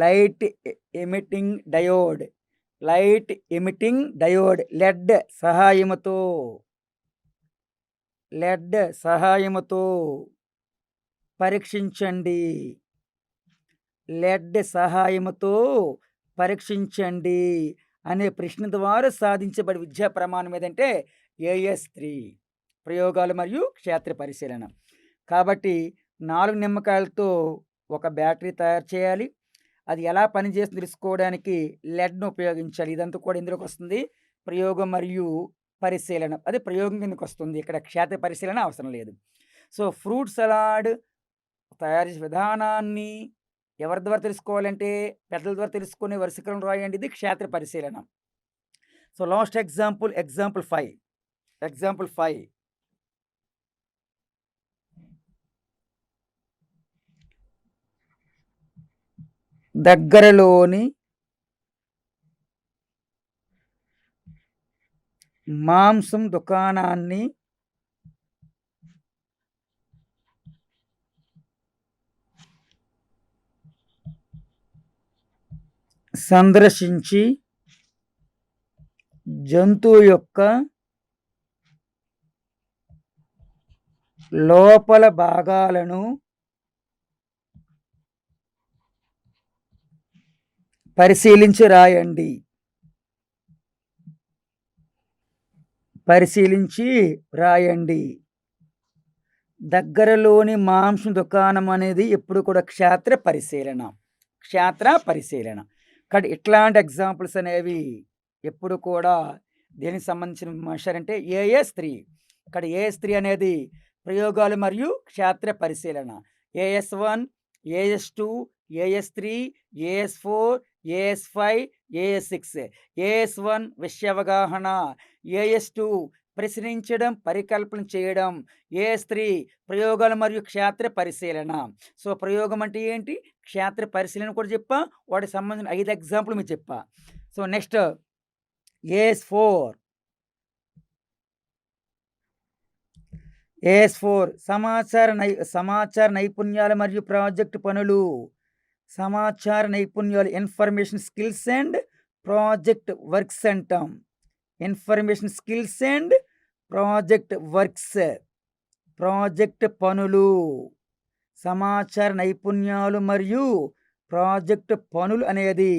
light emitting diode LED సహాయముతో పరీక్షించండి. అనే ప్రశ్న ద్వారా సాధించబడే విద్యా ప్రమాణం ఏదంటే AS3 ప్రయోగాలు మరియు క్షేత్ర పరిశీలన. కాబట్టి 4 నిమ్మకాయలతో ఒక బ్యాటరీ తయారు చేయాలి. అది ఎలా పనిచేస్తుందో తెలుసుకోవడానికి లెడ్ను ఉపయోగించాలి. ఇదంతా కూడా ఇందులోకి వస్తుంది ప్రయోగం మరియు పరిశీలన. అది ప్రయోగం కిందకి వస్తుంది. ఇక్కడ క్షేత్ర పరిశీలన అవసరం లేదు. సో ఫ్రూట్ సలాడ్ తయారు చేసే విధానాన్ని ఎవరి ద్వారా తెలుసుకోవాలంటే పెద్దల ద్వారా తెలుసుకునే వరుసక్రమం రాయండి. ఇది క్షేత్ర పరిశీలన. So last example 5. దగ్గరలోని మాంసం దుకాణాన్ని సందర్శించి జంతువు యొక్క లోపల భాగాలను పరిశీలించి రాయండి. దగ్గరలోని మాంసం దుకాణం అనేది ఎప్పుడు కూడా క్షేత్ర పరిశీలన. కానీ ఇట్లాంటి ఎగ్జాంపుల్స్ అనేవి ఎప్పుడు కూడా దేనికి సంబంధించిన మాస్టర్ AS3. ఇక్కడ AS3 అనేది ప్రయోగాలు మరియు క్షేత్ర పరిశీలన. AS1, AS2, AS3, AS4, AS5, AS6. AS1 విషయ అవగాహన, AS2 ప్రశ్నించడం, పరికల్పన చేయడం. ఏ3 ప్రయోగాలు మరియు క్షేత్ర పరిశీలన. సో, ప్రయోగం అంటే ఏంటి? క్షేత్ర పరిశీలన కూడా చెప్పా. వాటికి సంబంధించిన 5 ఎగ్జాంపుల్ మీకు చెప్పా. సో, నెక్స్ట్ ఏస్4 సమాచార నైపుణ్యాలు మరియు ప్రాజెక్ట్ పనులు. సమాచార నైపుణ్యాలు information skills and project works అంటాం. Information skills and project works, project పనులు. సమాచార నైపుణ్యాలు మరియు ప్రాజెక్ట్ పనులు అనేది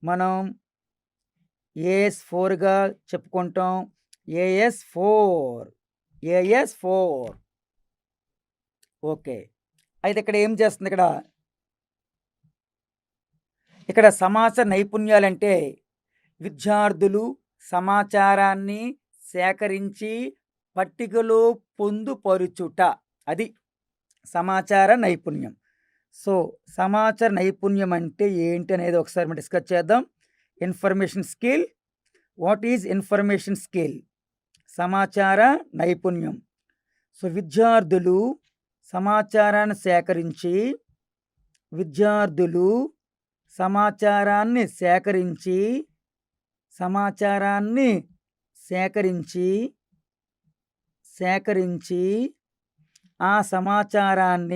మనం ఏఎస్4గా చెప్పుకుంటాం. ఏఎస్4. ఓకే. అయితే ఇక్కడ ఏం చేస్తుంది? ఇక్కడ సమాచార నైపుణ్యాలంటే విద్యార్థులు సమాచారాన్ని సేకరించి పట్టికలో పొందుపరుచుట, అది సమాచార నైపుణ్యం. సో, సమాచార నైపుణ్యం అంటే ఏంటి అనేది ఒకసారి మనం డిస్కస్ చేద్దాం. Information skill. What is information skill? సమాచార నైపుణ్యం. సో, విద్యార్థులు సమాచారాన్ని సేకరించి ఆ సమాచారాన్ని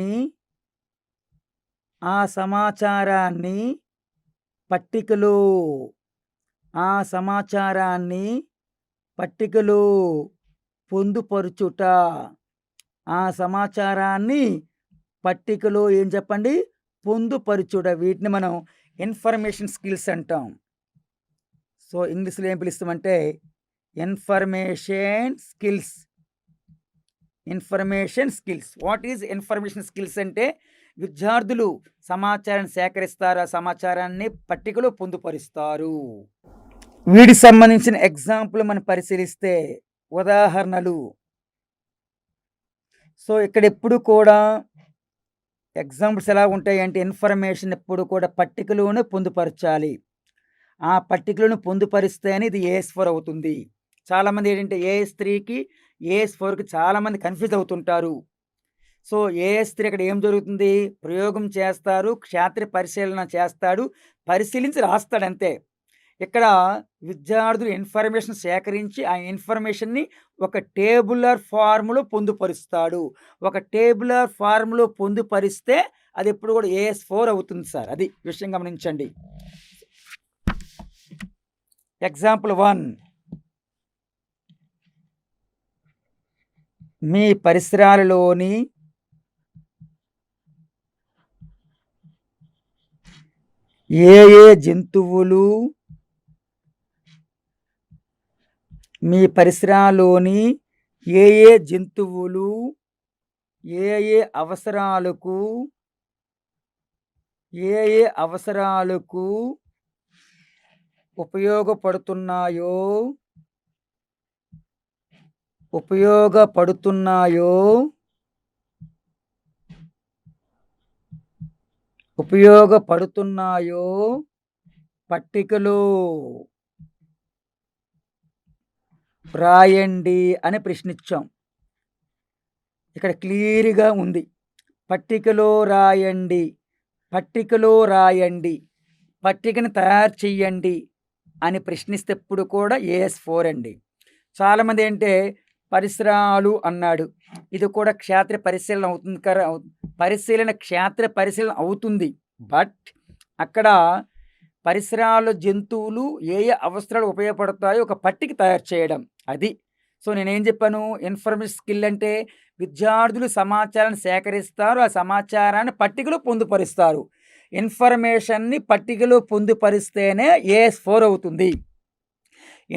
పట్టికలో పొందుపరుచుట. ఆ సమాచారాన్ని పట్టికలో ఏం చెప్పండి? పొందుపరుచుట. వీటిని మనం ఇన్ఫర్మేషన్ స్కిల్స్ అంటాం. సో, ఇంగ్లీష్లో ఏం పిలుస్తామంటే information skills. What is information skills అంటే విద్యార్థులు సమాచారాన్ని సేకరిస్తారు, ఆ సమాచారాన్ని పట్టికలో పొందుపరుస్తారు. వీటికి సంబంధించిన ఎగ్జాంపుల్ మనం పరిశీలిస్తే ఉదాహరణలు. సో, ఇక్కడ ఎప్పుడు కూడా ఎగ్జాంపుల్స్ ఎలా ఉంటాయి అంటే ఇన్ఫర్మేషన్ ఎప్పుడు కూడా పట్టికలోనే పొందుపరచాలి. ఆ పట్టికలను పొందుపరిస్తేనే ఇది ఏఎస్4 అవుతుంది. చాలామంది ఏంటంటే ఏఎస్3కి ఏఎస్4కి చాలామంది కన్ఫ్యూజ్ అవుతుంటారు. సో, ఏఎస్3 ఇక్కడ ఏం జరుగుతుంది? ప్రయోగం చేస్తారు, క్షేత్ర పరిశీలన చేస్తాడు, పరిశీలించి రాస్తాడు అంతే. ఇక్కడ విద్యార్థులు ఇన్ఫర్మేషన్ సేకరించి ఆ ఇన్ఫర్మేషన్ని ఒక టేబులర్ ఫార్ములో పొందుపరుస్తాడు. ఒక టేబులర్ ఫార్ములో పొందుపరిస్తే అది ఎప్పుడు కూడా ఏఎస్4 అవుతుంది సార్. అది విషయం గమనించండి. ఎగ్జాంపుల్ 1. మీ పరిసరాలలోని ఏ ఏ జంతువులు ఏ ఏ అవసరాలకు ఉపయోగపడుతున్నాయో పట్టికలో రాయండి అని ప్రశ్నించాం. ఇక్కడ క్లియర్గా ఉంది. పట్టికలో రాయండి, పట్టికను తయారు చెయ్యండి అని ప్రశ్నిస్తే ఎప్పుడు కూడా ఏఎస్4 అండి. చాలామంది ఏంటంటే పరిసరాలు అన్నాడు. ఇది కూడా క్షేత్ర పరిశీలన అవుతుంది కదా, క్షేత్ర పరిశీలన అవుతుంది. బట్ అక్కడ పరిసరాలు జంతువులు ఏ ఏ అవసరాలు ఉపయోగపడతాయో ఒక పట్టిక తయారు చేయడం, అది. సో, నేనేం చెప్పాను? ఇన్ఫర్మేషన్ స్కిల్ అంటే విద్యార్థులు సమాచారాన్ని సేకరిస్తారు, ఆ సమాచారాన్ని పట్టికలో పొందుపరుస్తారు. ఇన్ఫర్మేషన్ని పట్టికలో పొందుపరిస్తేనే ఏఎస్4 అవుతుంది.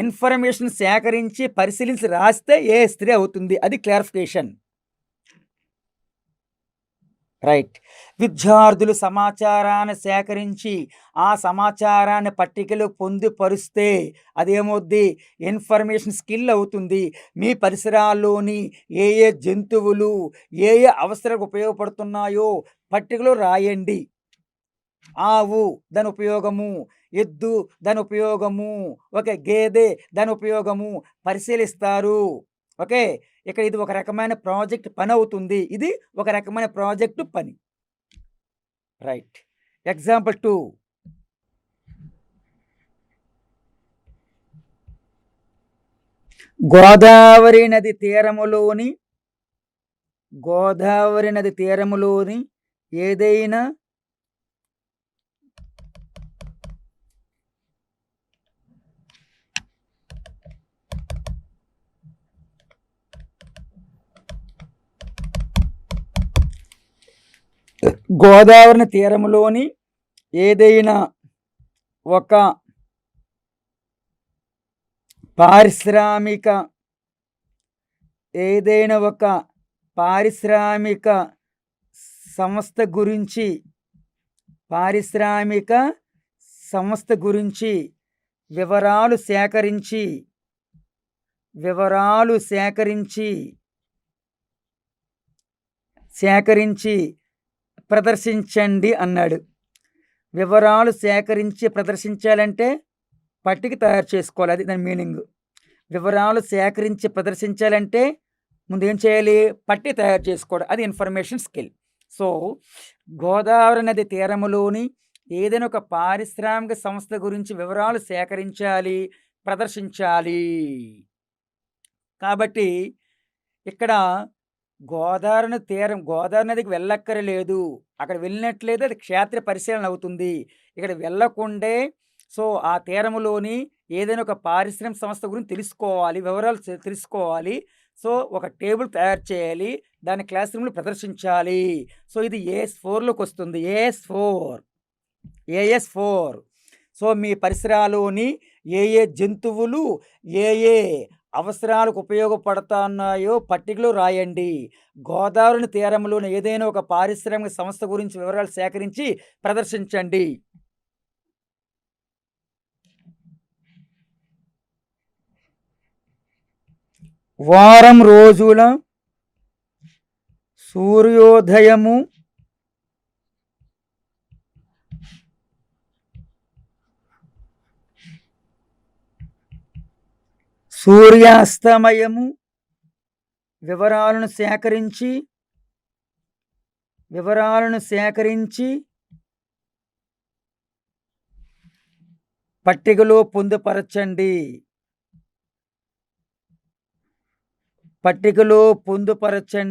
ఇన్ఫర్మేషన్ సేకరించి పరిశీలించి రాస్తే ఏఎస్3 అవుతుంది. అది క్లారిఫికేషన్. రైట్. విద్యార్థులు సమాచారాన్ని సేకరించి ఆ సమాచారాన్ని పట్టికలో పొందుపరిస్తే అదేమవుద్ది? ఇన్ఫర్మేషన్ స్కిల్ అవుతుంది. మీ పరిసరాల్లోని ఏ ఏ జంతువులు ఏ ఏ అవసరాలకు ఉపయోగపడుతున్నాయో పట్టికలో రాయండి. ఆవు దాని ఉపయోగము, ఎద్దు దాని ఉపయోగము, ఒక గేదె దాని ఉపయోగము పరిశీలిస్తారు. ఓకే. ఇక్కడ ఇది ఒక రకమైన ప్రాజెక్ట్ పని అవుతుంది. ఇది ఒక రకమైన ప్రాజెక్టు పని. రైట్. ఎగ్జాంపుల్ 2. గోదావరి నది తీరములోని ఏదైనా గోదావరి తీరములోని ఏదైనా ఒక పారిశ్రామిక సంస్థ గురించి వివరాలు సేకరించి ప్రదర్శించండి అన్నాడు. వివరాలు సేకరించి ప్రదర్శించాలంటే పట్టిక తయారు చేసుకోవాలి. అది దాని మీనింగ్. వివరాలు సేకరించి ప్రదర్శించాలంటే ముందు ఏం చేయాలి? పట్టి తయారు చేసుకోవడం. అది ఇన్ఫర్మేషన్ స్కిల్. సో గోదావరి నది తీరములోని ఏదైనా ఒక పారిశ్రామిక సంస్థ గురించి వివరాలు సేకరించాలి, ప్రదర్శించాలి. కాబట్టి ఇక్కడ గోదావరి నదికి వెళ్ళక్కరలేదు. అక్కడ వెళ్ళినట్లయితే అది క్షేత్ర పరిశీలన అవుతుంది. ఇక్కడ వెళ్ళకుండే సో ఆ తీరములోని ఏదైనా ఒక పారిశ్రామిక సంస్థ గురించి తెలుసుకోవాలి, వివరాలు తెలుసుకోవాలి. సో ఒక టేబుల్ తయారు చేయాలి, దాన్ని క్లాస్ రూమ్లో ప్రదర్శించాలి. సో ఇది AS4లోకి వస్తుంది. AS4. సో మీ పరిసరాల్లోని ఏ జంతువులు ఏ అవసరాలకు ఉపయోగపడుతున్నాయో పట్టికలో రాయండి. గోదావరి తీరంలోని ఏదైనా ఒక పారిశ్రామిక సంస్థ గురించి వివరాలు సేకరించి ప్రదర్శించండి. వారం రోజుల సూర్యోదయము, సూర్యాస్తమయము వివరాలను సేకరించి పట్టికలో పొందుపరచండి. పట్టికలో పొందుపరచండి.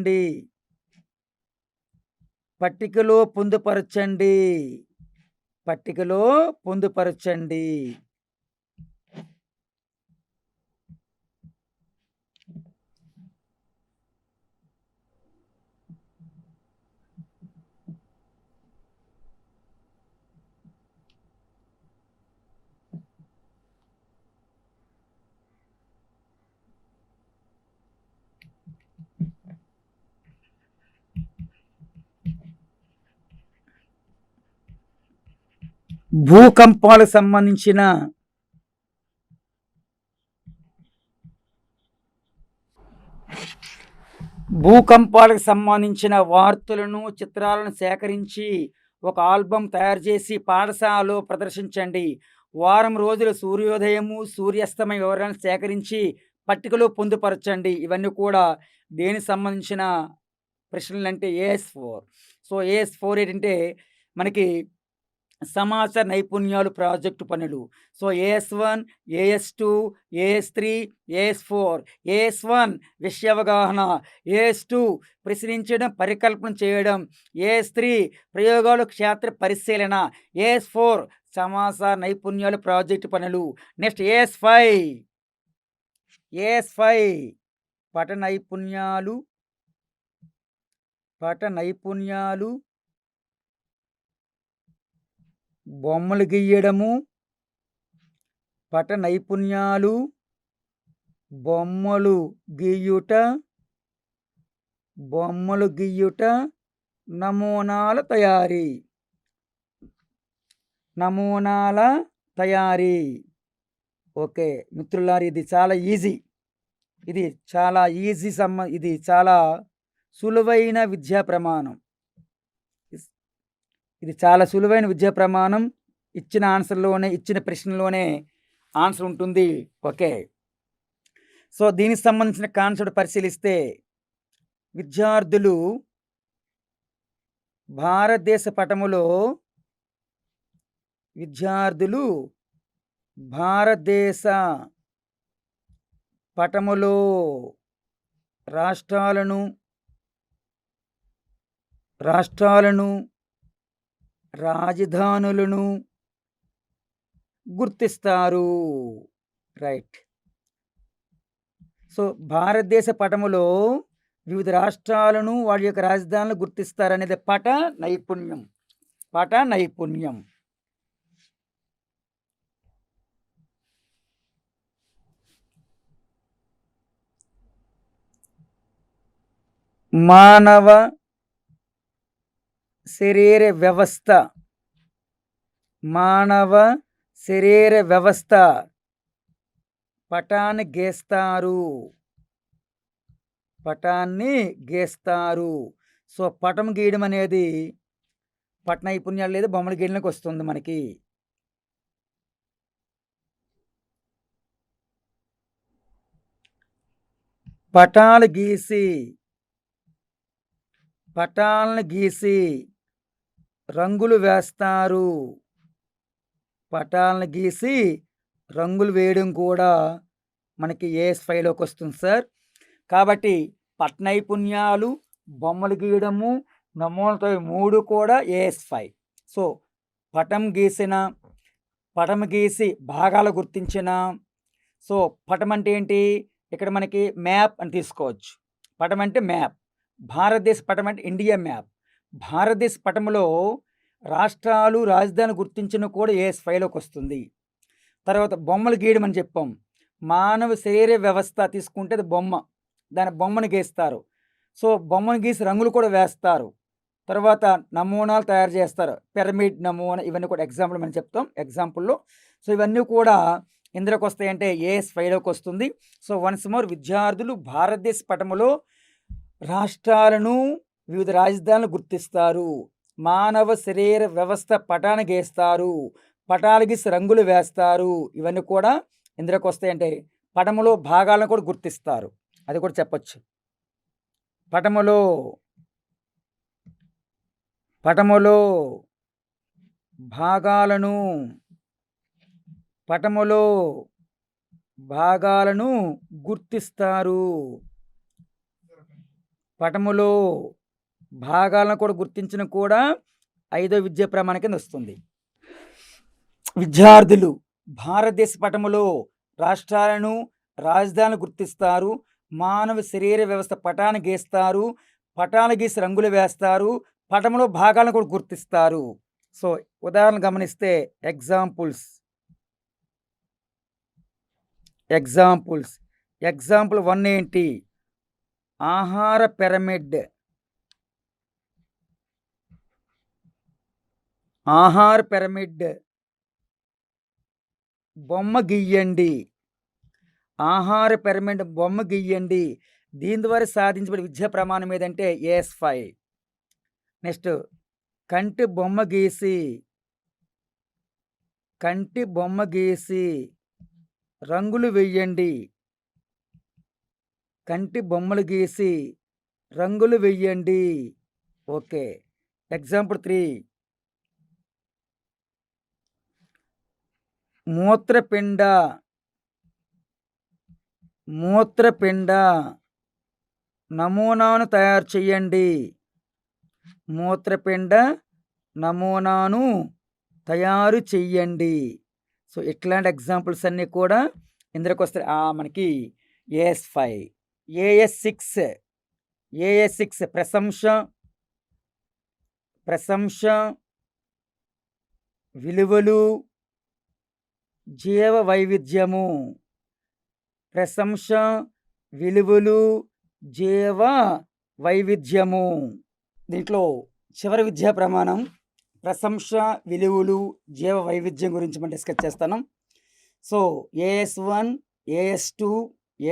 భూకంపాలకు సంబంధించిన వార్తలను, చిత్రాలను సేకరించి ఒక ఆల్బమ్ తయారు చేసి పాఠశాలలో ప్రదర్శించండి. వారం రోజుల సూర్యోదయము, సూర్యాస్తమయ వివరాలను సేకరించి పట్టికలో పొందుపరచండి. ఇవన్నీ కూడా దేనికి సంబంధించిన ప్రశ్నలు అంటే AS4. సో AS4 ఏంటంటే మనకి సమాచార నైపుణ్యాలు ప్రాజెక్టు పనులు. So AS1, AS2, AS3, AS4. AS1 విషయ అవగాహన, AS2 ప్రశ్నించడం, పరికల్పన చేయడం, AS3 ప్రయోగాలు, క్షేత్ర పరిశీలన, AS4 సమాచార నైపుణ్యాలు ప్రాజెక్టు పనులు. నెక్స్ట్ AS5 పట నైపుణ్యాలు, బొమ్మలు గీయడము, బొమ్మలు గీయుట, నమూనాల తయారీ. ఓకే మిత్రులారా, ఇది చాలా ఈజీ. ఇది చాలా సులువైన విద్యా ప్రమాణం. ఇచ్చిన ప్రశ్నలోనే ఆన్సర్ ఉంటుంది. ఓకే. సో దీనికి సంబంధించిన కాన్సెప్ట్ పరిశీలిస్తే విద్యార్థులు భారతదేశ పటములో భారతదేశ పటములో రాష్ట్రాలను రాజధానులను గుర్తిస్తారు. రైట్. సో భారతదేశ పటములో వివిధ రాష్ట్రాలను వాటి యొక్క రాజధానులు గుర్తిస్తారనేది పట నైపుణ్యం. మానవ శరీర వ్యవస్థ పటాన్ని గీస్తారు. సో పటం గీయడం అనేది పట నైపుణ్యాలు లేదు, బొమ్మలు గీయడానికి వస్తుంది మనకి. పటాలను గీసి రంగులు వేస్తారు. రంగులు వేయడం కూడా మనకి AS5లోకి వస్తుంది సార్. కాబట్టి పట నైపుణ్యాలు, బొమ్మలు గీయడము, నమూనాతో 3 కూడా AS5. సో పటం గీసి భాగాలు గుర్తించిన. సో పటం అంటే ఏంటి? ఇక్కడ మనకి మ్యాప్ అని తీసుకోవచ్చు. పటం అంటే మ్యాప్. భారతదేశ పటం అంటే ఇండియా మ్యాప్. భారతదేశ పటంలో రాష్ట్రాలు రాజధాని గుర్తించిన కూడా AS5లోకి వస్తుంది. తర్వాత బొమ్మలు గీయడం అని చెప్పాం. మానవ శరీర వ్యవస్థ తీసుకుంటే అది బొమ్మను గీస్తారు. సో బొమ్మను గీసి రంగులు కూడా వేస్తారు. తర్వాత నమూనాలు తయారు చేస్తారు. పిరమిడ్ నమూనా, ఇవన్నీ కూడా ఎగ్జాంపుల్ మనం చెప్తాం ఎగ్జాంపుల్లో. సో ఇవన్నీ కూడా ఇందులోకి వస్తాయంటే AS5లోకి వస్తుంది. సో వన్స్ మోర్, విద్యార్థులు భారతదేశ పటములో రాష్ట్రాలను వివిధ రాజధానులు గుర్తిస్తారు. మానవ శరీర వ్యవస్థ పటాన్ని గీస్తారు. పటాలు గీసి రంగులు వేస్తారు. ఇవన్నీ కూడా ఇందులోకి వస్తాయంటే పటములో భాగాలను కూడా గుర్తిస్తారు. అది కూడా చెప్పచ్చు. పటములో భాగాలను గుర్తిస్తారు. పటములో భాగాలను కూడా గుర్తించిన కూడా 5వ విద్యా ప్రమాణం కింద వస్తుంది. విద్యార్థులు భారతదేశ పటములో రాష్ట్రాలను రాజధానులు గుర్తిస్తారు. మానవ శరీర వ్యవస్థ పటాన్ని గీస్తారు. పటాలు గీసి రంగులు వేస్తారు. పటములో భాగాలను కూడా గుర్తిస్తారు. సో ఉదాహరణ గమనిస్తే ఎగ్జాంపుల్ 1 ఏంటి? ఆహార పిరమిడ్. బొమ్మ గీయండి. దీని ద్వారా సాధించబడే విద్యా ప్రమాణం ఏదంటే AS5. నెక్స్ట్ కంటి బొమ్మ గీసి రంగులు వెయ్యండి. ఓకే. ఎగ్జాంపుల్ 3 మూత్రపిండ నమూనాను తయారు చేయండి. సో ఇట్లాంటి ఎగ్జాంపుల్స్ అన్నీ కూడా ఇందులోకి వస్తాయి. మనకి AS5. AS6 ప్రశంస, విలువలు, జీవ వైవిధ్యము. దీంట్లో చివరి విద్యా ప్రమాణం ప్రశంస, విలువలు, జీవ వైవిధ్యం గురించి మనం డిస్కస్ చేస్తాను. So AS1, AS2,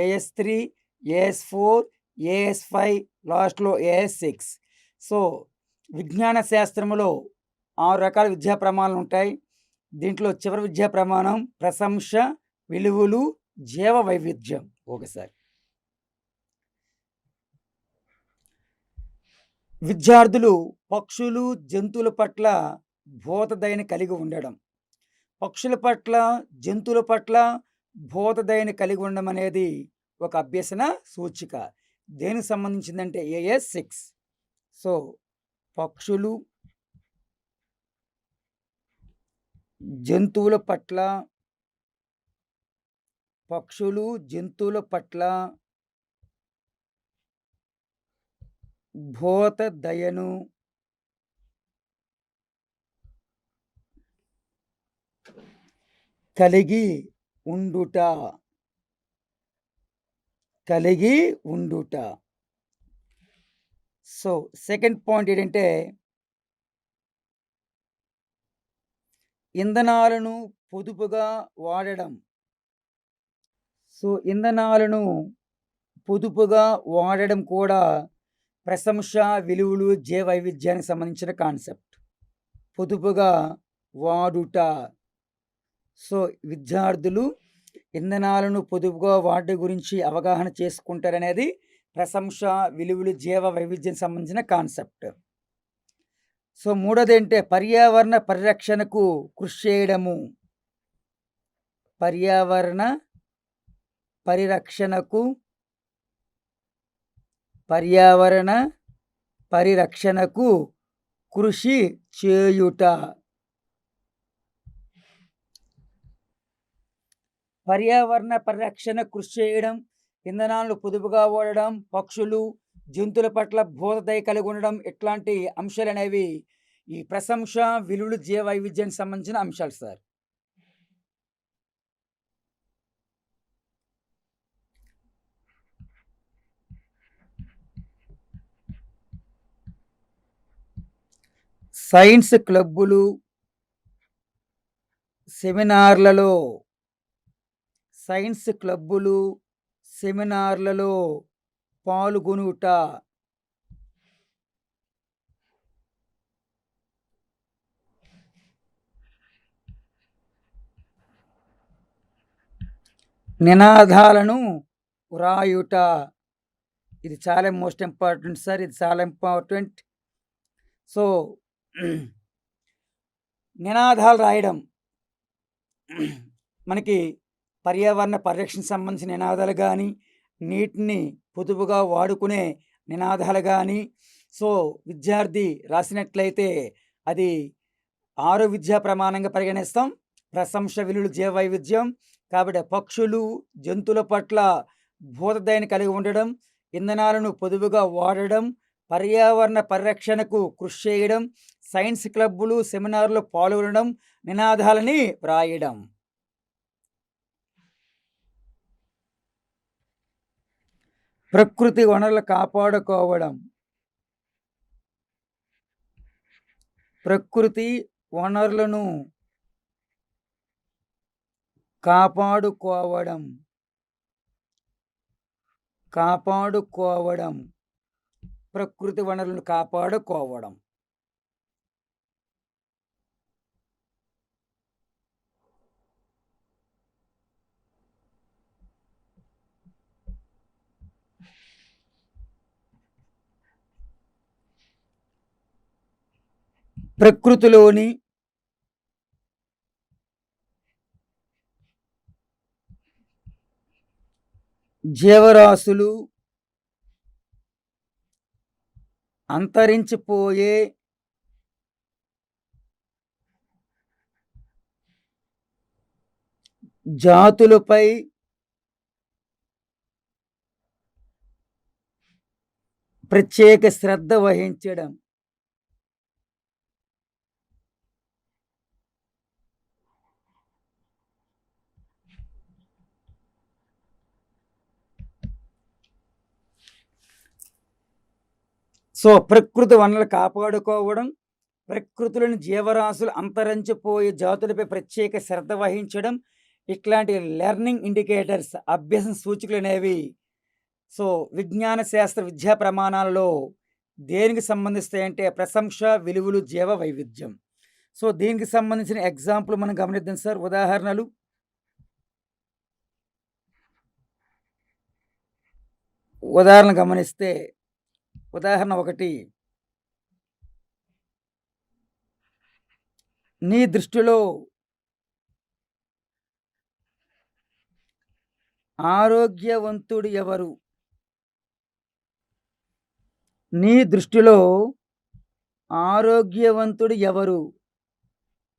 AS3, AS4, AS5, లాస్ట్లో AS6. సో విజ్ఞాన శాస్త్రంలో 6 రకాల విద్యా ప్రమాణాలు ఉంటాయి. దీంట్లో చివరి విద్యా ప్రమాణం ప్రశంస, విలువలు, జీవ వైవిధ్యం. Okay sir. విద్యార్థులు పక్షులు, జంతువుల పట్ల భూతదయని కలిగి ఉండడం. పక్షుల పట్ల, జంతువుల పట్ల భూతదయని కలిగి ఉండడం అనేది ఒక అభ్యసన సూచిక. దేనికి సంబంధించిందంటే ఏఎస్ 6. సో, పక్షులు, జంతువుల పట్ల భూతదయను కలిగి ఉండుట. సో, సెకండ్ పాయింట్ ఏంటంటే ఇంధనాలను పొదుపుగా వాడడం. సో, ఇంధనాలను పొదుపుగా వాడడం కూడా ప్రశంస, విలువలు, జీవ వైవిధ్యానికి సంబంధించిన కాన్సెప్ట్. పొదుపుగా వాడుట. సో, విద్యార్థులు ఇంధనాలను పొదుపుగా వాడడం గురించి అవగాహన చేసుకుంటారనేది ప్రశంస, విలువలు, జీవ వైవిధ్యానికి సంబంధించిన కాన్సెప్ట్. సో, మూడోదేంటే పర్యావరణ పరిరక్షణకు కృషి చేయడము. పర్యావరణ పరిరక్షణకు కృషి చేయుట. పర్యావరణ పరిరక్షణ కృషి చేయడం, ఇంధనాలను పొదుపుగా వాడడం, పక్షులు, జంతువుల పట్ల భూతదయ కలిగి ఉండడం, ఇట్లాంటి అంశాలు అనేవి ఈ ప్రశంస, విలువలు, జీవ వైవిధ్యానికి సంబంధించిన అంశాలు సార్. సైన్స్ క్లబ్బులు, సెమినార్లలో పాల్గొనుట. నినాదాలను వ్రాయుట. ఇది చాలా మోస్ట్ ఇంపార్టెంట్ సార్. ఇది చాలా ఇంపార్టెంట్. సో, నినాదాలు రాయడం మనకి పర్యావరణ పరిరక్షణకు సంబంధించిన నినాదాలు కానీ, నీటిని పొదుపుగా వాడుకునే నినాదాలు కానీ, సో విద్యార్థి రాసినట్లయితే అది 6వ విద్యా ప్రమాణంగా పరిగణిస్తాం. ప్రశంస, విలువలు, జీవ వైవిధ్యం. కాబట్టి పక్షులు, జంతువుల పట్ల భూతదయని కలిగి ఉండడం, ఇంధనాలను పొదుపుగా వాడడం, పర్యావరణ పరిరక్షణకు కృషి చేయడం, సైన్స్ క్లబ్బులు, సెమినార్లో పాల్గొనడం, నినాదాలని వ్రాయడం. ప్రకృతి వనరులు కాపాడుకోవడం. ప్రకృతి వనరులను కాపాడుకోవడం. ప్రకృతి వనరులను కాపాడుకోవడం. ప్రకృతిలోని జీవరాశులు అంతరించిపోయే జాతులపై ప్రత్యేక శ్రద్ధ వహించడం. సో ప్రకృతి వనరులు కాపాడుకోవడం, ప్రకృతిలోని జీవరాశులు అంతరించిపోయే జాతులపై ప్రత్యేక శ్రద్ధ వహించడం, ఇట్లాంటి లెర్నింగ్ ఇండికేటర్స్, అభ్యసన సూచికలు అనేవి సో విజ్ఞాన శాస్త్ర విద్యా ప్రమాణాలలో దేనికి సంబంధిస్తాయంటే ప్రశంస, విలువలు, జీవ వైవిధ్యం. సో దీనికి సంబంధించిన ఎగ్జాంపుల్ మనం గమనిద్దాం సార్. ఉదాహరణలు ఉదాహరణ గమనిస్తే ఉదాహరణ 1 నీ దృష్టిలో ఆరోగ్యవంతుడు ఎవరు? నీ దృష్టిలో ఆరోగ్యవంతుడు ఎవరు?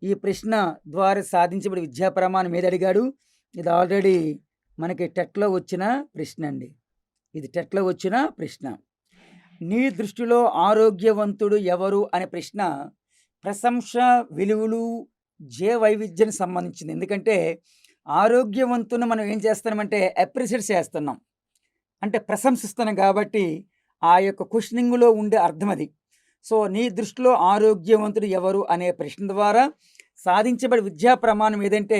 ఈ ప్రశ్న ద్వారా సాధించబడి విద్యా ప్రమాణం ఏది అడిగాడు? ఇది ఆల్రెడీ మనకి టెట్లో వచ్చిన ప్రశ్న అండి. ఇది టెట్లో వచ్చిన ప్రశ్న. నీ దృష్టిలో ఆరోగ్యవంతుడు ఎవరు అనే ప్రశ్న ప్రశంస, విలువలు, వైవిధ్యానికి సంబంధించింది. ఎందుకంటే ఆరోగ్యవంతుని మనం ఏం చేస్తున్నామంటే అప్రిషియేట్ చేస్తున్నాం, అంటే ప్రశంసిస్తున్నాం. కాబట్టి ఆ యొక్క క్వశ్చనింగ్లో ఉండే అర్థం అది. సో నీ దృష్టిలో ఆరోగ్యవంతుడు ఎవరు అనే ప్రశ్న ద్వారా సాధించబడే విద్యా ప్రమాణం ఏదంటే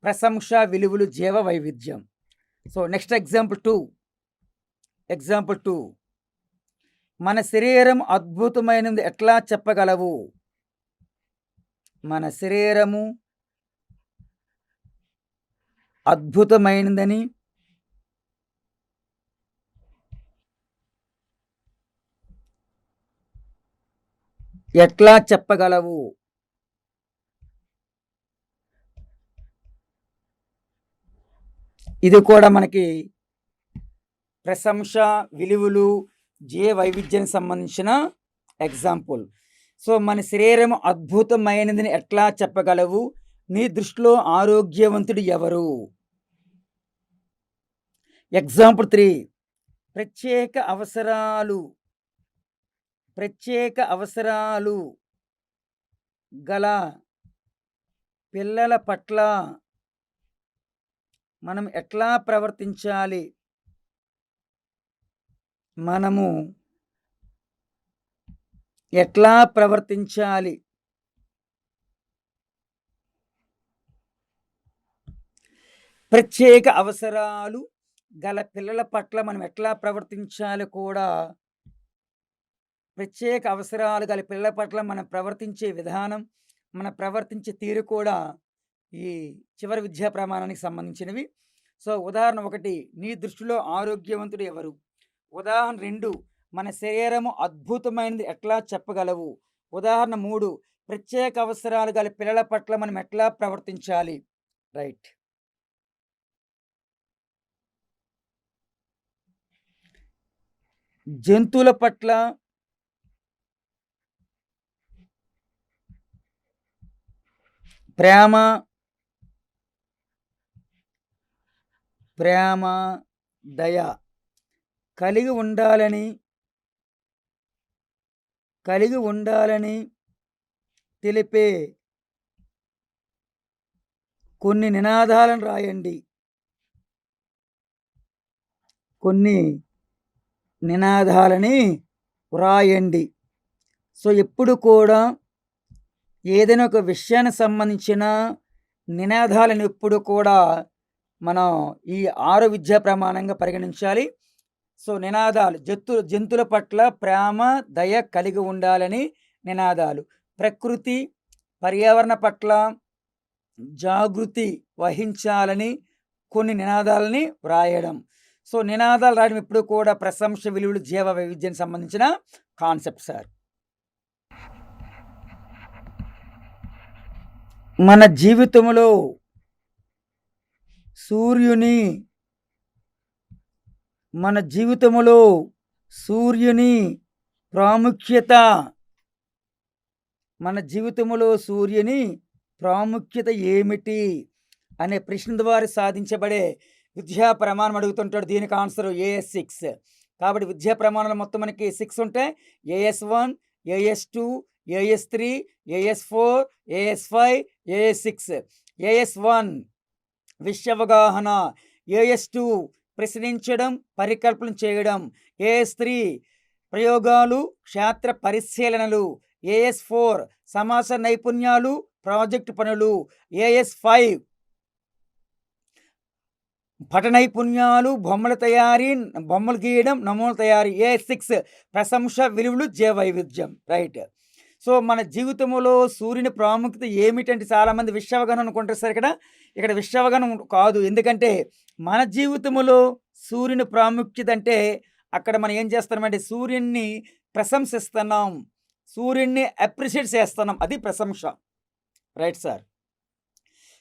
ప్రశంస, విలువలు, వైవిధ్యం. సో నెక్స్ట్ ఎగ్జాంపుల్ 2 మన శరీరం అద్భుతమైనది ఎట్లా చెప్పగలవు? మన శరీరము అద్భుతమైనదని ఎట్లా చెప్పగలవు? ఇది కూడా మనకి ప్రశంస, విలువలు, వైవిధ్యానికి సంబంధించిన ఎగ్జాంపుల్. సో మన శరీరం అద్భుతమైనదని ఎట్లా చెప్పగలవు? నీ దృష్టిలో ఆరోగ్యవంతుడు ఎవరు? ఎగ్జాంపుల్ 3 ప్రత్యేక అవసరాలు గల పిల్లల పట్ల మనం ఎట్లా ప్రవర్తించాలి? మనము ఎట్లా ప్రవర్తించాలి? ప్రత్యేక అవసరాలు గల పిల్లల పట్ల మనం ఎట్లా ప్రవర్తించాలి కూడా, ప్రత్యేక అవసరాలు గల పిల్లల పట్ల మనం ప్రవర్తించే విధానం, మన ప్రవర్తించే తీరు కూడా ఈ చివరి విద్యా ప్రమాణానికి సంబంధించినవి. సో ఉదాహరణ 1 నీ దృష్టిలో ఆరోగ్యవంతుడు ఎవరు? ఉదాహరణ 2 మన శరీరము అద్భుతమైనది ఎట్లా చెప్పగలవు? ఉదాహరణ 3 ప్రత్యేక అవసరాలు గల పిల్లల పట్ల మనం ఎట్లా ప్రవర్తించాలి? రైట్. జంతువుల పట్ల ప్రేమ, దయ కలిగి ఉండాలని తెలిపే కొన్ని నినాదాలను రాయండి. సో ఎప్పుడు కూడా ఏదైనా ఒక విషయానికి సంబంధించిన నినాదాలను ఎప్పుడు కూడా మనం ఈ 6 విద్యా ప్రమాణంగా పరిగణించాలి. సో నినాదాలు జంతువుల పట్ల ప్రేమ, దయ కలిగి ఉండాలని నినాదాలు. ప్రకృతి, పర్యావరణ పట్ల జాగృతి వహించాలని కొన్ని నినాదాలని వ్రాయడం. సో నినాదాలు రాయడం ఎప్పుడు కూడా ప్రశంస, విలువలు, వైవిధ్యానికి సంబంధించిన కాన్సెప్ట్ సార్. మన జీవితంలో సూర్యుని ప్రాముఖ్యత ఏమిటి అనే ప్రశ్న ద్వారా సాధించబడే విద్యా ప్రమాణం అడుగుతుంటాడు. దీనికి ఆన్సర్ AS 6. కాబట్టి విద్యా ప్రమాణాలు మొత్తం మనకి 6 ఉంటాయి. AS 1, AS 2, AS 3, AS 4, AS 5, AS 6. AS 1 విషయ అవగాహన, AS 2 ప్రశ్నించడం, పరికల్పన చేయడం, AS 3 ప్రయోగాలు, క్షేత్ర పరిశీలనలు, AS 4 సమాస నైపుణ్యాలు, ప్రాజెక్టు పనులు, AS 5 పట నైపుణ్యాలు, బొమ్మలు గీయడం, నమూనాల తయారీ, AS 6 ప్రశంస, విలువలు, వైవిధ్యం. రైట్. సో మన జీవితంలో సూర్యుని ప్రాముఖ్యత ఏమిటంటే చాలామంది విశ్వవగనం అనుకుంటారు సార్. ఇక్కడ విశ్వవగనం కాదు. ఎందుకంటే మన జీవితంలో సూర్యుని ప్రాముఖ్యత అంటే అక్కడ మనం ఏం చేస్తున్నామంటే సూర్యుడిని ప్రశంసిస్తున్నాం. సూర్యుడిని అప్రిషియేట్ చేస్తున్నాం. అది ప్రశంస. Right sir.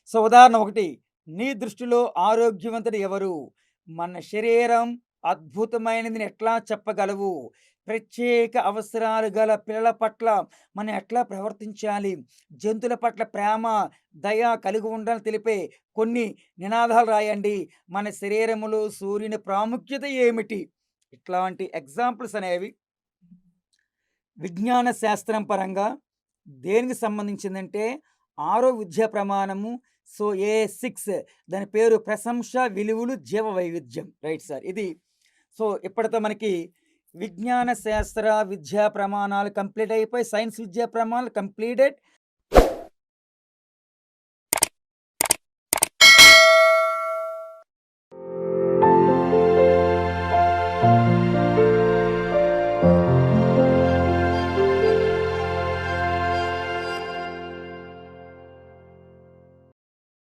సో, ఉదాహరణ 1, నీ దృష్టిలో ఆరోగ్యవంతుడు ఎవరు? మన శరీరం అద్భుతమైనదని ఎట్లా చెప్పగలవు? ప్రత్యేక అవసరాలు గల పిల్లల పట్ల మనం ఎట్లా ప్రవర్తించాలి? జంతువుల పట్ల ప్రేమ, దయ కలిగి ఉండాలని తెలిపే కొన్ని నినాదాలు రాయండి. మన శరీరములో సూర్యుని ప్రాముఖ్యత ఏమిటి? ఇట్లాంటి ఎగ్జాంపుల్స్ అనేవి విజ్ఞాన శాస్త్రం పరంగా దేనికి సంబంధించిందంటే, ఆరో విద్యా ప్రమాణము. సో, ఏ6 దాని పేరు ప్రశంస, విలువలు, జీవ వైవిధ్యం. Right sir. ఇది సో, ఇప్పటితో మనకి విజ్ఞాన శాస్త్ర విద్యా ప్రమాణాలు కంప్లీట్ అయిపోయి, సైన్స్ విద్యా ప్రమాణాలు కంప్లీటెడ్.